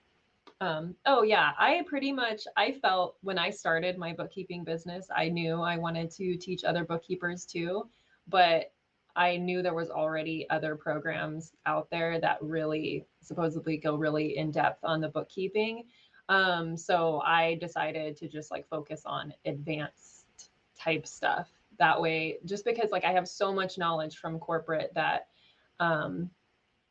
oh yeah, I felt when I started my bookkeeping business, I knew I wanted to teach other bookkeepers too, but I knew there was already other programs out there that really supposedly go really in depth on the bookkeeping. So I decided to just like focus on advanced type stuff. That way, just because like I have so much knowledge from corporate that um,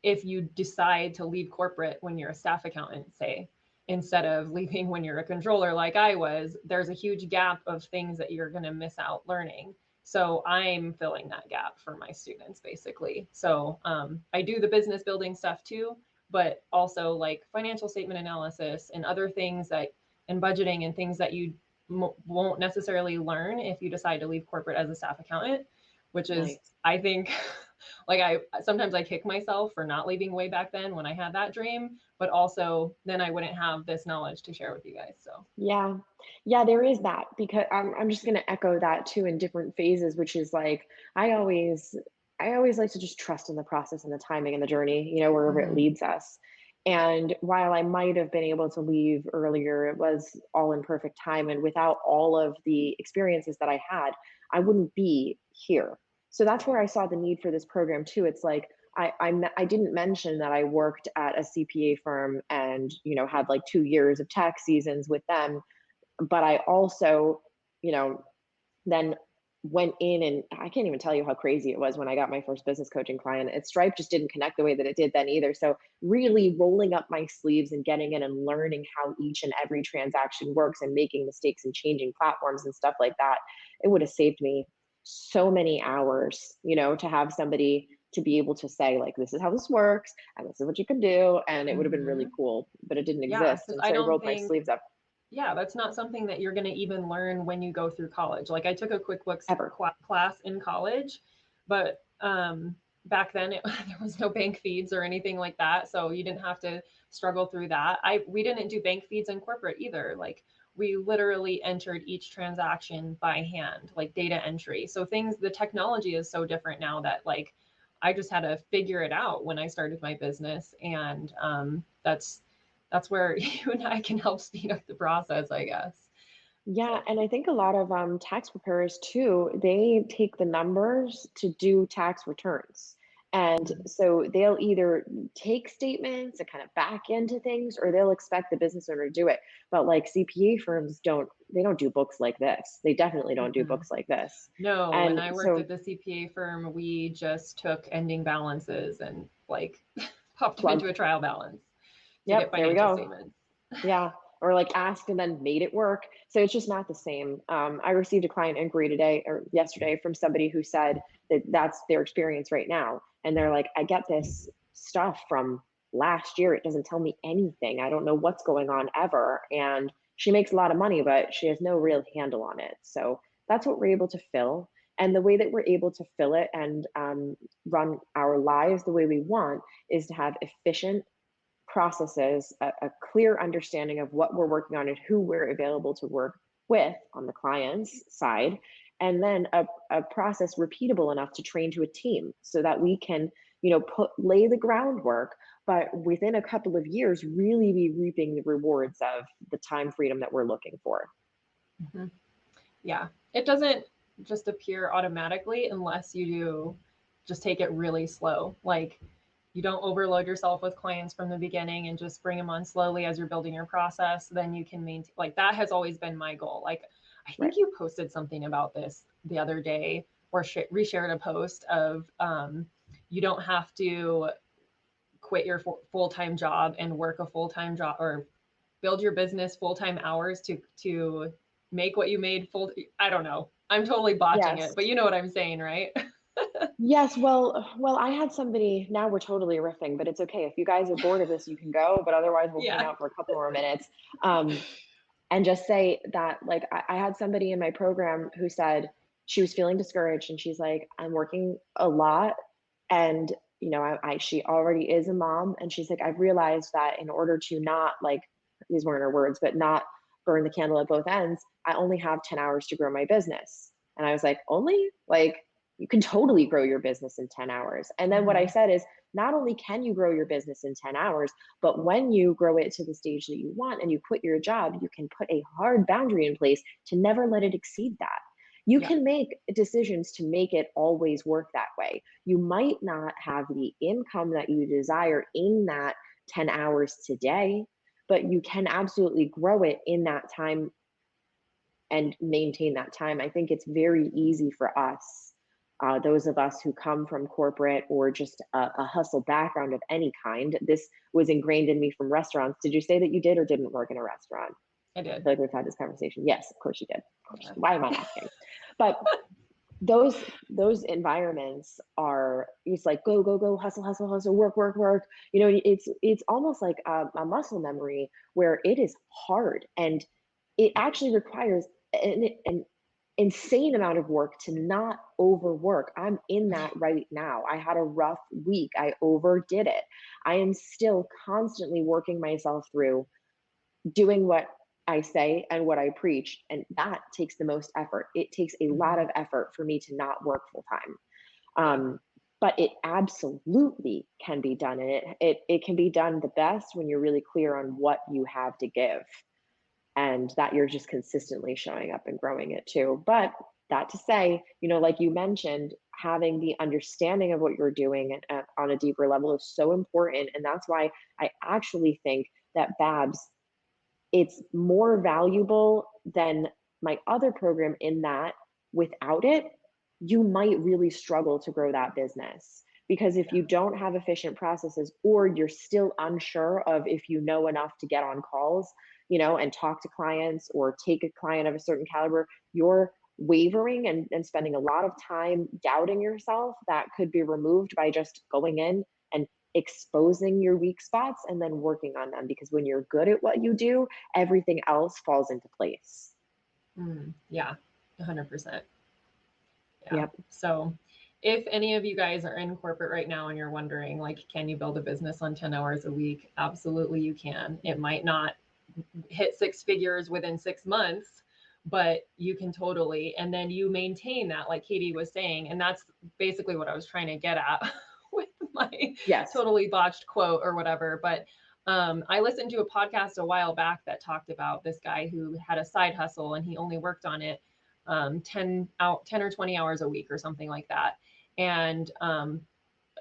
if you decide to leave corporate when you're a staff accountant, say, instead of leaving when you're a controller like I was, there's a huge gap of things that you're going to miss out learning. So I'm filling that gap for my students basically. So I do the business building stuff too, but also like financial statement analysis and other things that, and budgeting and things that you won't necessarily learn if you decide to leave corporate as a staff accountant, which is, Nice. I think, like I sometimes I kick myself for not leaving way back then when I had that dream, but also then I wouldn't have this knowledge to share with you guys. So Yeah. Yeah, there is that because I'm just going to echo that too in different phases, which is like I always I always like to just trust in the process and the timing and the journey, wherever it mm-hmm. leads us. And while I might have been able to leave earlier, it was all in perfect time, and without all of the experiences that I had, I wouldn't be here. So that's where I saw the need for this program too. It's like I didn't mention that I worked at a CPA firm and had like 2 years of tax seasons with them, but I also, you know, then went in, and I can't even tell you how crazy it was when I got my first business coaching client. Stripe just didn't connect the way that it did then either. So really rolling up my sleeves and getting in and learning how each and every transaction works and making mistakes and changing platforms and stuff like that, it would have saved me so many hours, to have somebody to be able to say like, this is how this works and this is what you can do. And it would have been Mm-hmm. really cool, but it didn't Yeah, exist. because And I so I don't rolled my think, sleeves up. yeah, that's not something that you're going to even learn when you go through college. Like I took a QuickBooks Ever. class in college, but back then there was no bank feeds or anything like that, so you didn't have to struggle through that. We didn't do bank feeds in corporate either. Like we literally entered each transaction by hand, like data entry. So the technology is so different now that like I just had to figure it out when I started my business, and that's where you and I can help speed up the process, I guess. Yeah, So, and I think a lot of tax preparers too, they take the numbers to do tax returns. And mhm. so they'll either take statements and kind of back into things, or they'll expect the business owner to do it. But like CPA firms they don't do books like this. They definitely don't do Mhm. books like this. No, when And I worked so at the CPA firm, we just took ending balances and like popped them into plug, a trial balance to get yep, there we financial go. statements. Yeah, or like asked and then made it work. So it's just not the same. I received a client inquiry today or yesterday from somebody who said that that's their experience right now. And they're like, I get this stuff from last year. It doesn't tell me anything. I don't know what's going on ever. And she makes a lot of money, but she has no real handle on it. So that's what we're able to fill. And the way that we're able to fill it and run our lives the way we want is to have efficient processes, a clear understanding of what we're working on and who we're available to work with on the client's side, and then a process repeatable enough to train to a team so that we can, lay the groundwork, but within a couple of years, really be reaping the rewards of the time freedom that we're looking for. Mhm. Yeah, it doesn't just appear automatically unless you do just take it really slow. Like you don't overload yourself with clients from the beginning and just bring them on slowly as you're building your process. Then you can maintain, like that has always been my goal. Like I Right. think you posted something about this the other day, or reshared a post of you don't have to quit your full-time job and work a full-time job, or build your business full-time hours to make what you made full. I don't know. I'm totally botching Yes. it, but you know what I'm saying, right? Yes. Well, I had somebody, now we're totally riffing, but it's okay. If you guys are bored of this, you can go, but otherwise we'll hang Yeah. out for a couple more minutes. And just say that, like, I had somebody in my program who said she was feeling discouraged, and she's like, I'm working a lot, and she already is a mom, and she's like, I've realized that in order to not, like, these weren't her words, but not burn the candle at both ends, I only have 10 hours to grow my business. And I was like, only? Like, you can totally grow your business in 10 hours. And then what I said is, not only can you grow your business in 10 hours, but when you grow it to the stage that you want and you quit your job, you can put a hard boundary in place to never let it exceed that. You Yeah. can make decisions to make it always work that way. You might not have the income that you desire in that 10 hours today, but you can absolutely grow it in that time and maintain that time. I think it's very easy for us, those of us who come from corporate or just a hustle background of any kind. This was ingrained in me from restaurants. Did you say that you did or didn't work in a restaurant? I I did. feel like we've had this conversation. Yes, of course you did. Of course. Yeah. Why am I asking? But those environments are, it's like go go go, hustle hustle hustle, work work work. It's almost like a muscle memory where it is hard, and it actually requires an insane amount of work to not overwork. I'm in that right now. I had a rough week. I overdid it. I am still constantly working myself through doing what I say and what I preach. And that takes the most effort. It takes a lot of effort for me to not work full time. But it absolutely can be done. And it can be done the best when you're really clear on what you have to give, and that you're just consistently showing up and growing it too. But that to say, like you mentioned, having the understanding of what you're doing on a deeper level is so important. And that's why I actually think that Babs, it's more valuable than my other program in that without it, you might really struggle to grow that business. Because if you don't have efficient processes, or you're still unsure of if you know enough to get on calls, and talk to clients or take a client of a certain caliber, you're wavering and spending a lot of time doubting yourself that could be removed by just going in and exposing your weak spots and then working on them. Because when you're good at what you do, everything else falls into place. Yeah, 100%. Yeah. Yep. So if any of you guys are in corporate right now and you're wondering, like, can you build a business on 10 hours a week? Absolutely, you can. It might not hit six figures within 6 months, but you can totally. And then you maintain that, like Katie was saying. And that's basically what I was trying to get at with my Yes. totally botched quote or whatever. But I listened to a podcast a while back that talked about this guy who had a side hustle, and he only worked on it 10 or 20 hours a week or something like that. And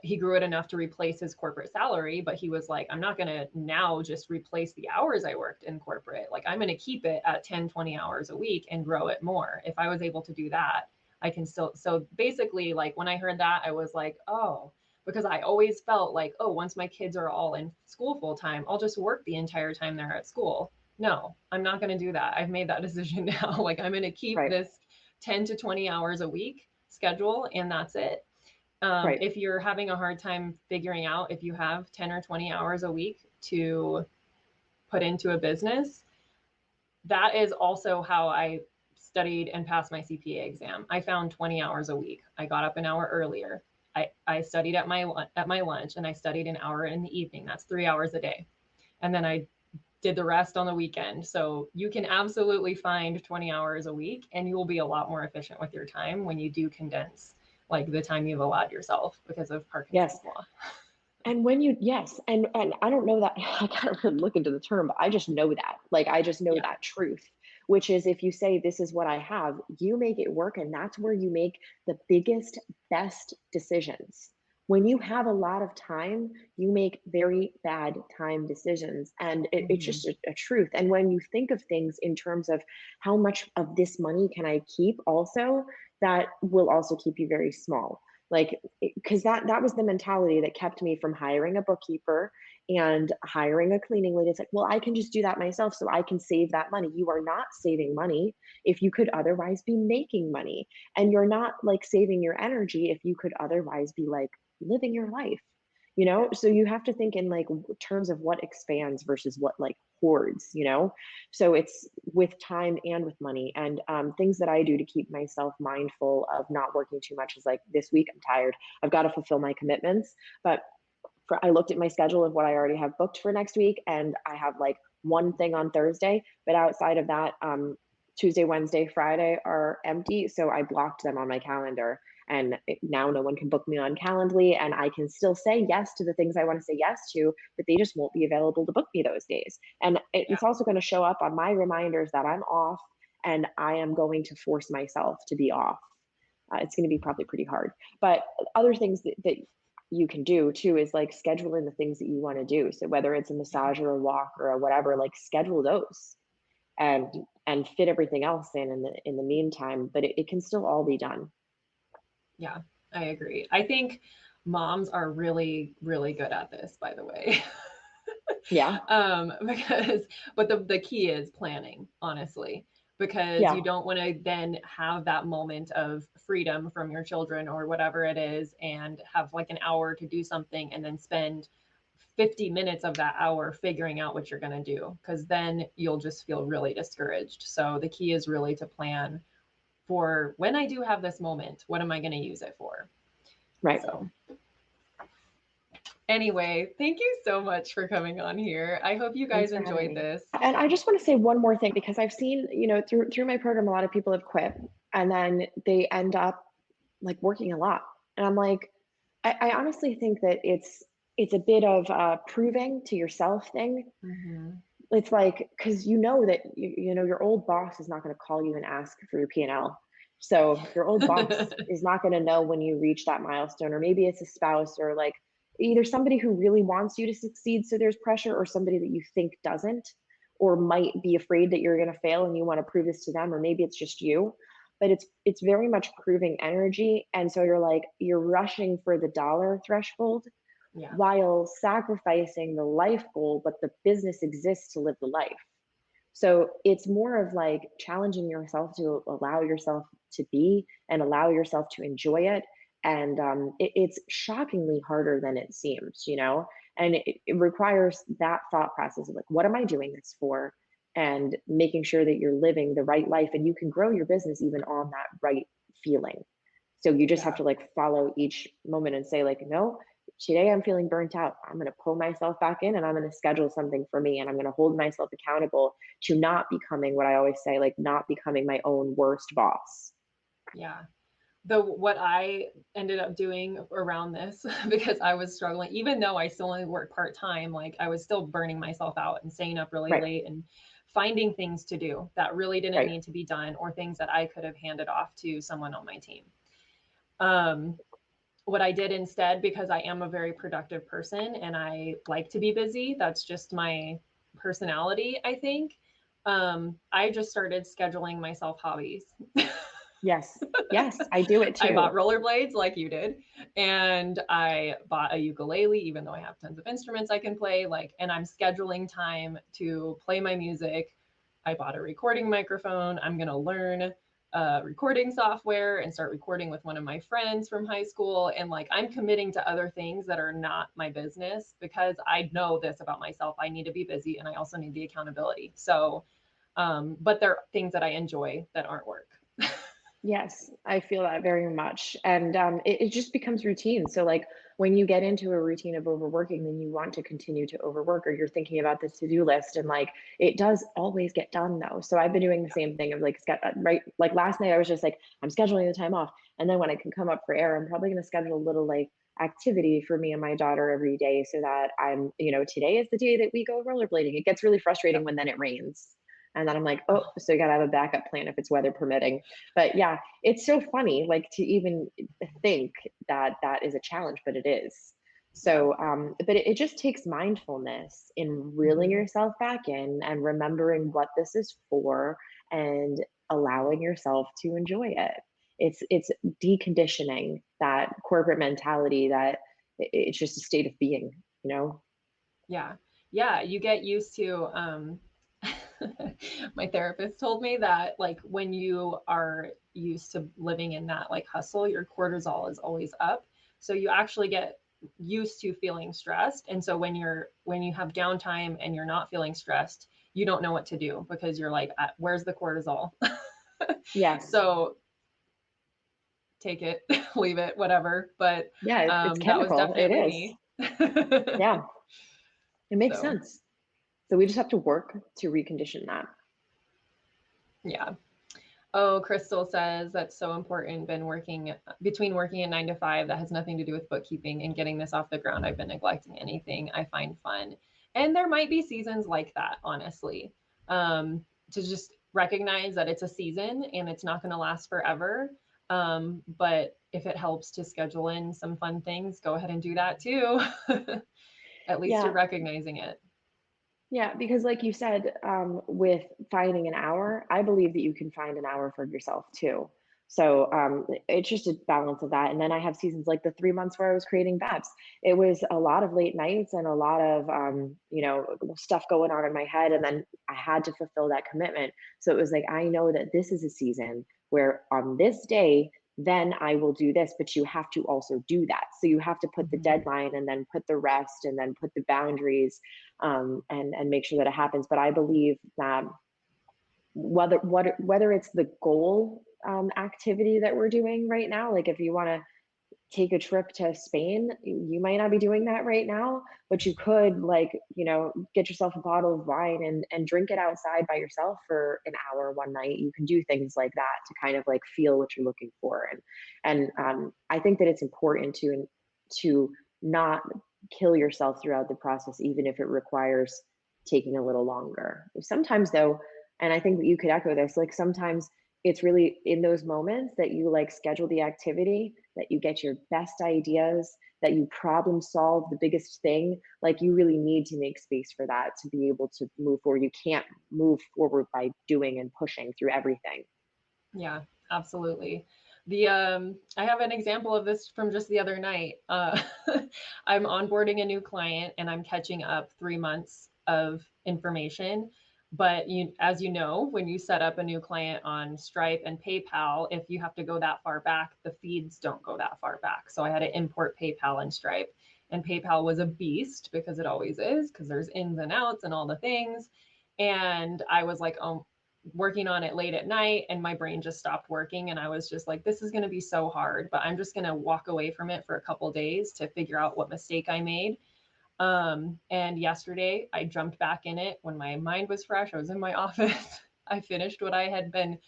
he grew it enough to replace his corporate salary, but he was like, I'm not going to now just replace the hours I worked in corporate. Like, I'm going to keep it at 10, 20 hours a week and grow it more. If I was able to do that, I can still. So basically, like, when I heard that, I was like, oh, because I always felt like, oh, once my kids are all in school full time, I'll just work the entire time they're at school. No, I'm not going to do that. I've made that decision now. Like, I'm going to keep Right. this 10 to 20 hours a week schedule, and that's it. Right. If you're having a hard time figuring out if you have 10 or 20 hours a week to put into a business, that is also how I studied and passed my CPA exam. I found 20 hours a week. I got up an hour earlier. I studied at my lunch, and I studied an hour in the evening. That's 3 hours a day. And then I did the rest on the weekend. So you can absolutely find 20 hours a week, and you will be a lot more efficient with your time when you do condense, like, the time you've allowed yourself because of Parkinson's law. And when yes, and I don't know that, I gotta really look into the term, but I just know that. Like, I just know that truth, which is, if you say this is what I have, you make it work, and that's where you make the biggest, best decisions. When you have a lot of time, you make very bad time decisions. And it's Hmm. just a truth. And when you think of things in terms of how much of this money can I keep, also, that will also keep you very small. Like, because that was the mentality that kept me from hiring a bookkeeper and hiring a cleaning lady. It's like, well, I can just do that myself so I can save that money. You are not saving money if you could otherwise be making money. And you're not like saving your energy if you could otherwise be like living your life, so you have to think in like terms of what expands versus what like hoards. So it's with time and with money, and things that I do to keep myself mindful of not working too much is like, this week I'm tired, I've got to fulfill my commitments. But I looked at my schedule of what I already have booked for next week, and I have like one thing on Thursday, but outside of that, Tuesday, Wednesday, Friday are empty. So I blocked them on my calendar, and now no one can book me on Calendly, and I can still say yes to the things I want to say yes to, but they just won't be available to book me those days. And Yeah. it's also going to show up on my reminders that I'm off, and I am going to force myself to be off. It's going to be probably pretty hard. But other things that you can do too is like schedule in the things that you want to do. So whether it's a Yeah. massage or a walk or a whatever, like schedule those and fit everything else in the meantime. But it can still all be done. Yeah, I agree. I think moms are really, really good at this, by the way. Yeah. Because, but the key is planning, honestly, because Yeah. you don't want to then have that moment of freedom from your children or whatever it is and have like an hour to do something and then spend 50 minutes of that hour figuring out what you're going to do, because then you'll just feel really discouraged. So the key is really to plan for when I do have this moment, what am I going to use it for? Right. So, anyway, thank you so much for coming on here. I hope you Thanks guys for having enjoyed me. this. And I just want to say one more thing, because I've seen, through my program, a lot of people have quit and then they end up like working a lot. And I'm like, I honestly think that it's a bit of a proving to yourself thing. Hmm. It's like, because that your old boss is not going to call you and ask for your P&L. So your old boss is not going to know when you reach that milestone, or maybe it's a spouse, or like either somebody who really wants you to succeed, so there's pressure, or somebody that you think doesn't, or might be afraid that you're going to fail and you want to prove this to them, or maybe it's just you. But it's very much proving energy, and so you're rushing for the dollar threshold Yeah. while sacrificing the life goal, but the business exists to live the life. So it's more of like challenging yourself to allow yourself to be and allow yourself to enjoy it. And it's shockingly harder than it seems. And it requires that thought process of like, what am I doing this for? And making sure that you're living the right life, and you can grow your business even on that right feeling. So you just have Yeah. to like follow each moment and say like, no, today I'm feeling burnt out. I'm going to pull myself back in, and I'm going to schedule something for me, and I'm going to hold myself accountable to not becoming what I always say, like not becoming my own worst boss. Yeah. What I ended up doing around this, because I was struggling, even though I still only work part-time, like I was still burning myself out and staying up really Right. late and finding things to do that really didn't Right. need to be done, or things that I could have handed off to someone on my team. Um, what I did instead, because I am a very productive person and I like to be busy, that's just my personality, I think. I just started scheduling myself hobbies. Yes. Yes. I do it I bought too. rollerblades like you did, and I bought a ukulele, even though I have tons of instruments I can play. Like, and I'm scheduling time to play my music. I bought a recording microphone. I'm gonna learn recording software and start recording with one of my friends from high school. And like, I'm committing to other things that are not my business, because I know this about myself. I need to be busy, and I also need the accountability. So, but there are things that I enjoy that aren't work. Yes, I feel that very much. And it just becomes routine. So, like, when you get into a routine of overworking, then you want to continue to overwork, or you're thinking about this to do list. And like, it does always get done, though. So, I've been doing the same thing of like, right? Like last night, I was just like, I'm scheduling the time off. And then when I can come up for air, I'm probably going to schedule a little like activity for me and my daughter every day, so that today is the day that we go rollerblading. It gets really frustrating when then it rains. And then I'm like, oh, so you got to have a backup plan if it's weather permitting. But yeah, it's so funny, like to even think that that is a challenge, but it is. Yeah. So, but it just takes mindfulness in reeling Hmm. yourself back in and remembering what this is for and allowing yourself to enjoy it. It's deconditioning that corporate mentality that it's just a state of being, you know? Yeah. Yeah. You get used to, my therapist told me that like when you are used to living in that like hustle, your cortisol is always up. So you actually get used to feeling stressed. And so when you have downtime and you're not feeling stressed, you don't know what to do because you're like, where's the cortisol? Yes. So take it, leave it, whatever. But Yeah, it's that was chemical. It definitely is. me. Yeah, it makes So sense. So we just have to work to recondition that. yeah. Oh, Crystal says that's so important. Been working between working at 9 to 5. That has nothing to do with bookkeeping and getting this off the ground. I've been neglecting anything I find fun. And there might be seasons like that, honestly. To just recognize that it's a season and it's not going to last forever. But if it helps to schedule in some fun things, go ahead and do that too. At least you're Yeah, recognizing it. yeah, because like you said, with finding an hour, I believe that you can find an hour for yourself too. So it's just a balance of that. And then I have seasons like the 3 months where I was creating Babs. It was a lot of late nights and a lot of stuff going on in my head, and then I had to fulfill that commitment. So it was like I know that this is a season where on this day, then I will do this, but you have to also do that. So you have to put the Mhm. deadline and then put the rest and then put the boundaries, and make sure that it happens. But I believe that whether it's the goal activity that we're doing right now, like if you want to take a trip to Spain, you might not be doing that right now, but you could like get yourself a bottle of wine and drink it outside by yourself for an hour one night. You can do things like that to kind of like feel what you're looking for, and I think that it's important to not kill yourself throughout the process, even if it requires taking a little longer. Sometimes though, and I think that you could echo this, like sometimes it's really in those moments that you like schedule the activity, that you get your best ideas, that you problem solve the biggest thing. Like you really need to make space for that to be able to move forward. You can't move forward by doing and pushing through everything. Yeah, absolutely. The I have an example of this from just the other night. I'm onboarding a new client and I'm catching up 3 months of information. But as you know, when you set up a new client on Stripe and PayPal, if you have to go that far back, the feeds don't go that far back. So I had to import PayPal and Stripe. And PayPal was a beast because it always is, because there's ins and outs and all the things. And I was like, oh, working on it late at night and my brain just stopped working, and I was just like, this is going to be so hard, but I'm just going to walk away from it for a couple days to figure out what mistake I made. And yesterday I jumped back in it when my mind was fresh. I was in my office. I finished what I had been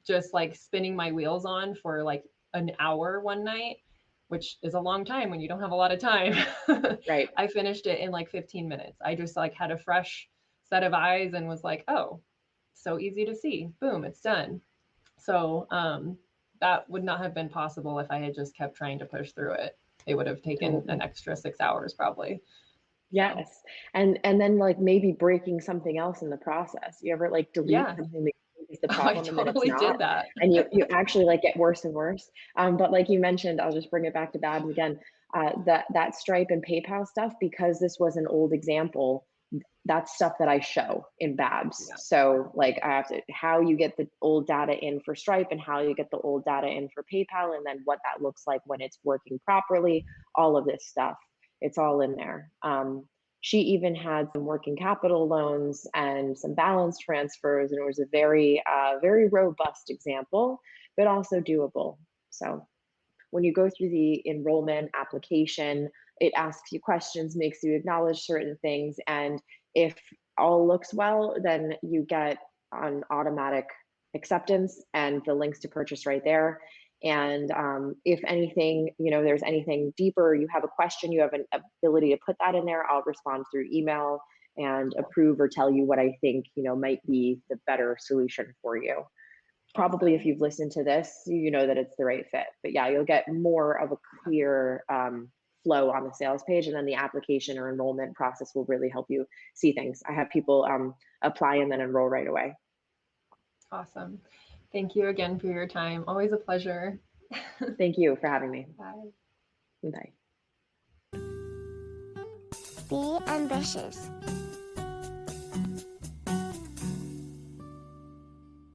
just like spinning my wheels on for like an hour one night, which is a long time when you don't have a lot of time. Right. I finished it in like 15 minutes. I just like had a fresh set of eyes and was like, oh, so easy to see. Boom, it's done. So that would not have been possible if I had just kept trying to push through it. It would have taken an Totally. extra 6 hours probably. So Yes. And then like maybe breaking something else in the process. You ever like delete yeah, something that you think is the I problem and then it's totally not? did that. And you actually like get worse and worse. But like you mentioned, I'll just bring it back to Babs again. That Stripe and PayPal stuff, because this was an old example, that's stuff that I show in Babs. Yeah. So like I have to how you get the old data in for Stripe and how you get the old data in for PayPal, and then what that looks like when it's working properly, all of this stuff. It's all in there. She even had some working capital loans and some balance transfers, and it was a very robust example, but also doable. So when you go through the enrollment application, it asks you questions, makes you acknowledge certain things. And if all looks well, then you get an automatic acceptance and the links to purchase right there. And if anything, there's anything deeper, you have a question, you have an ability to put that in there. I'll respond through email and approve or tell you what I think, might be the better solution for you. Probably if you've listened to this, you know that it's the right fit. But yeah, you'll get more of a clear flow on the sales page, and then the application or enrollment process will really help you see things. I have people apply and then enroll right away. Awesome. Thank you again for your time. Always a pleasure. Thank you for having me. Bye. Bye. Be ambitious.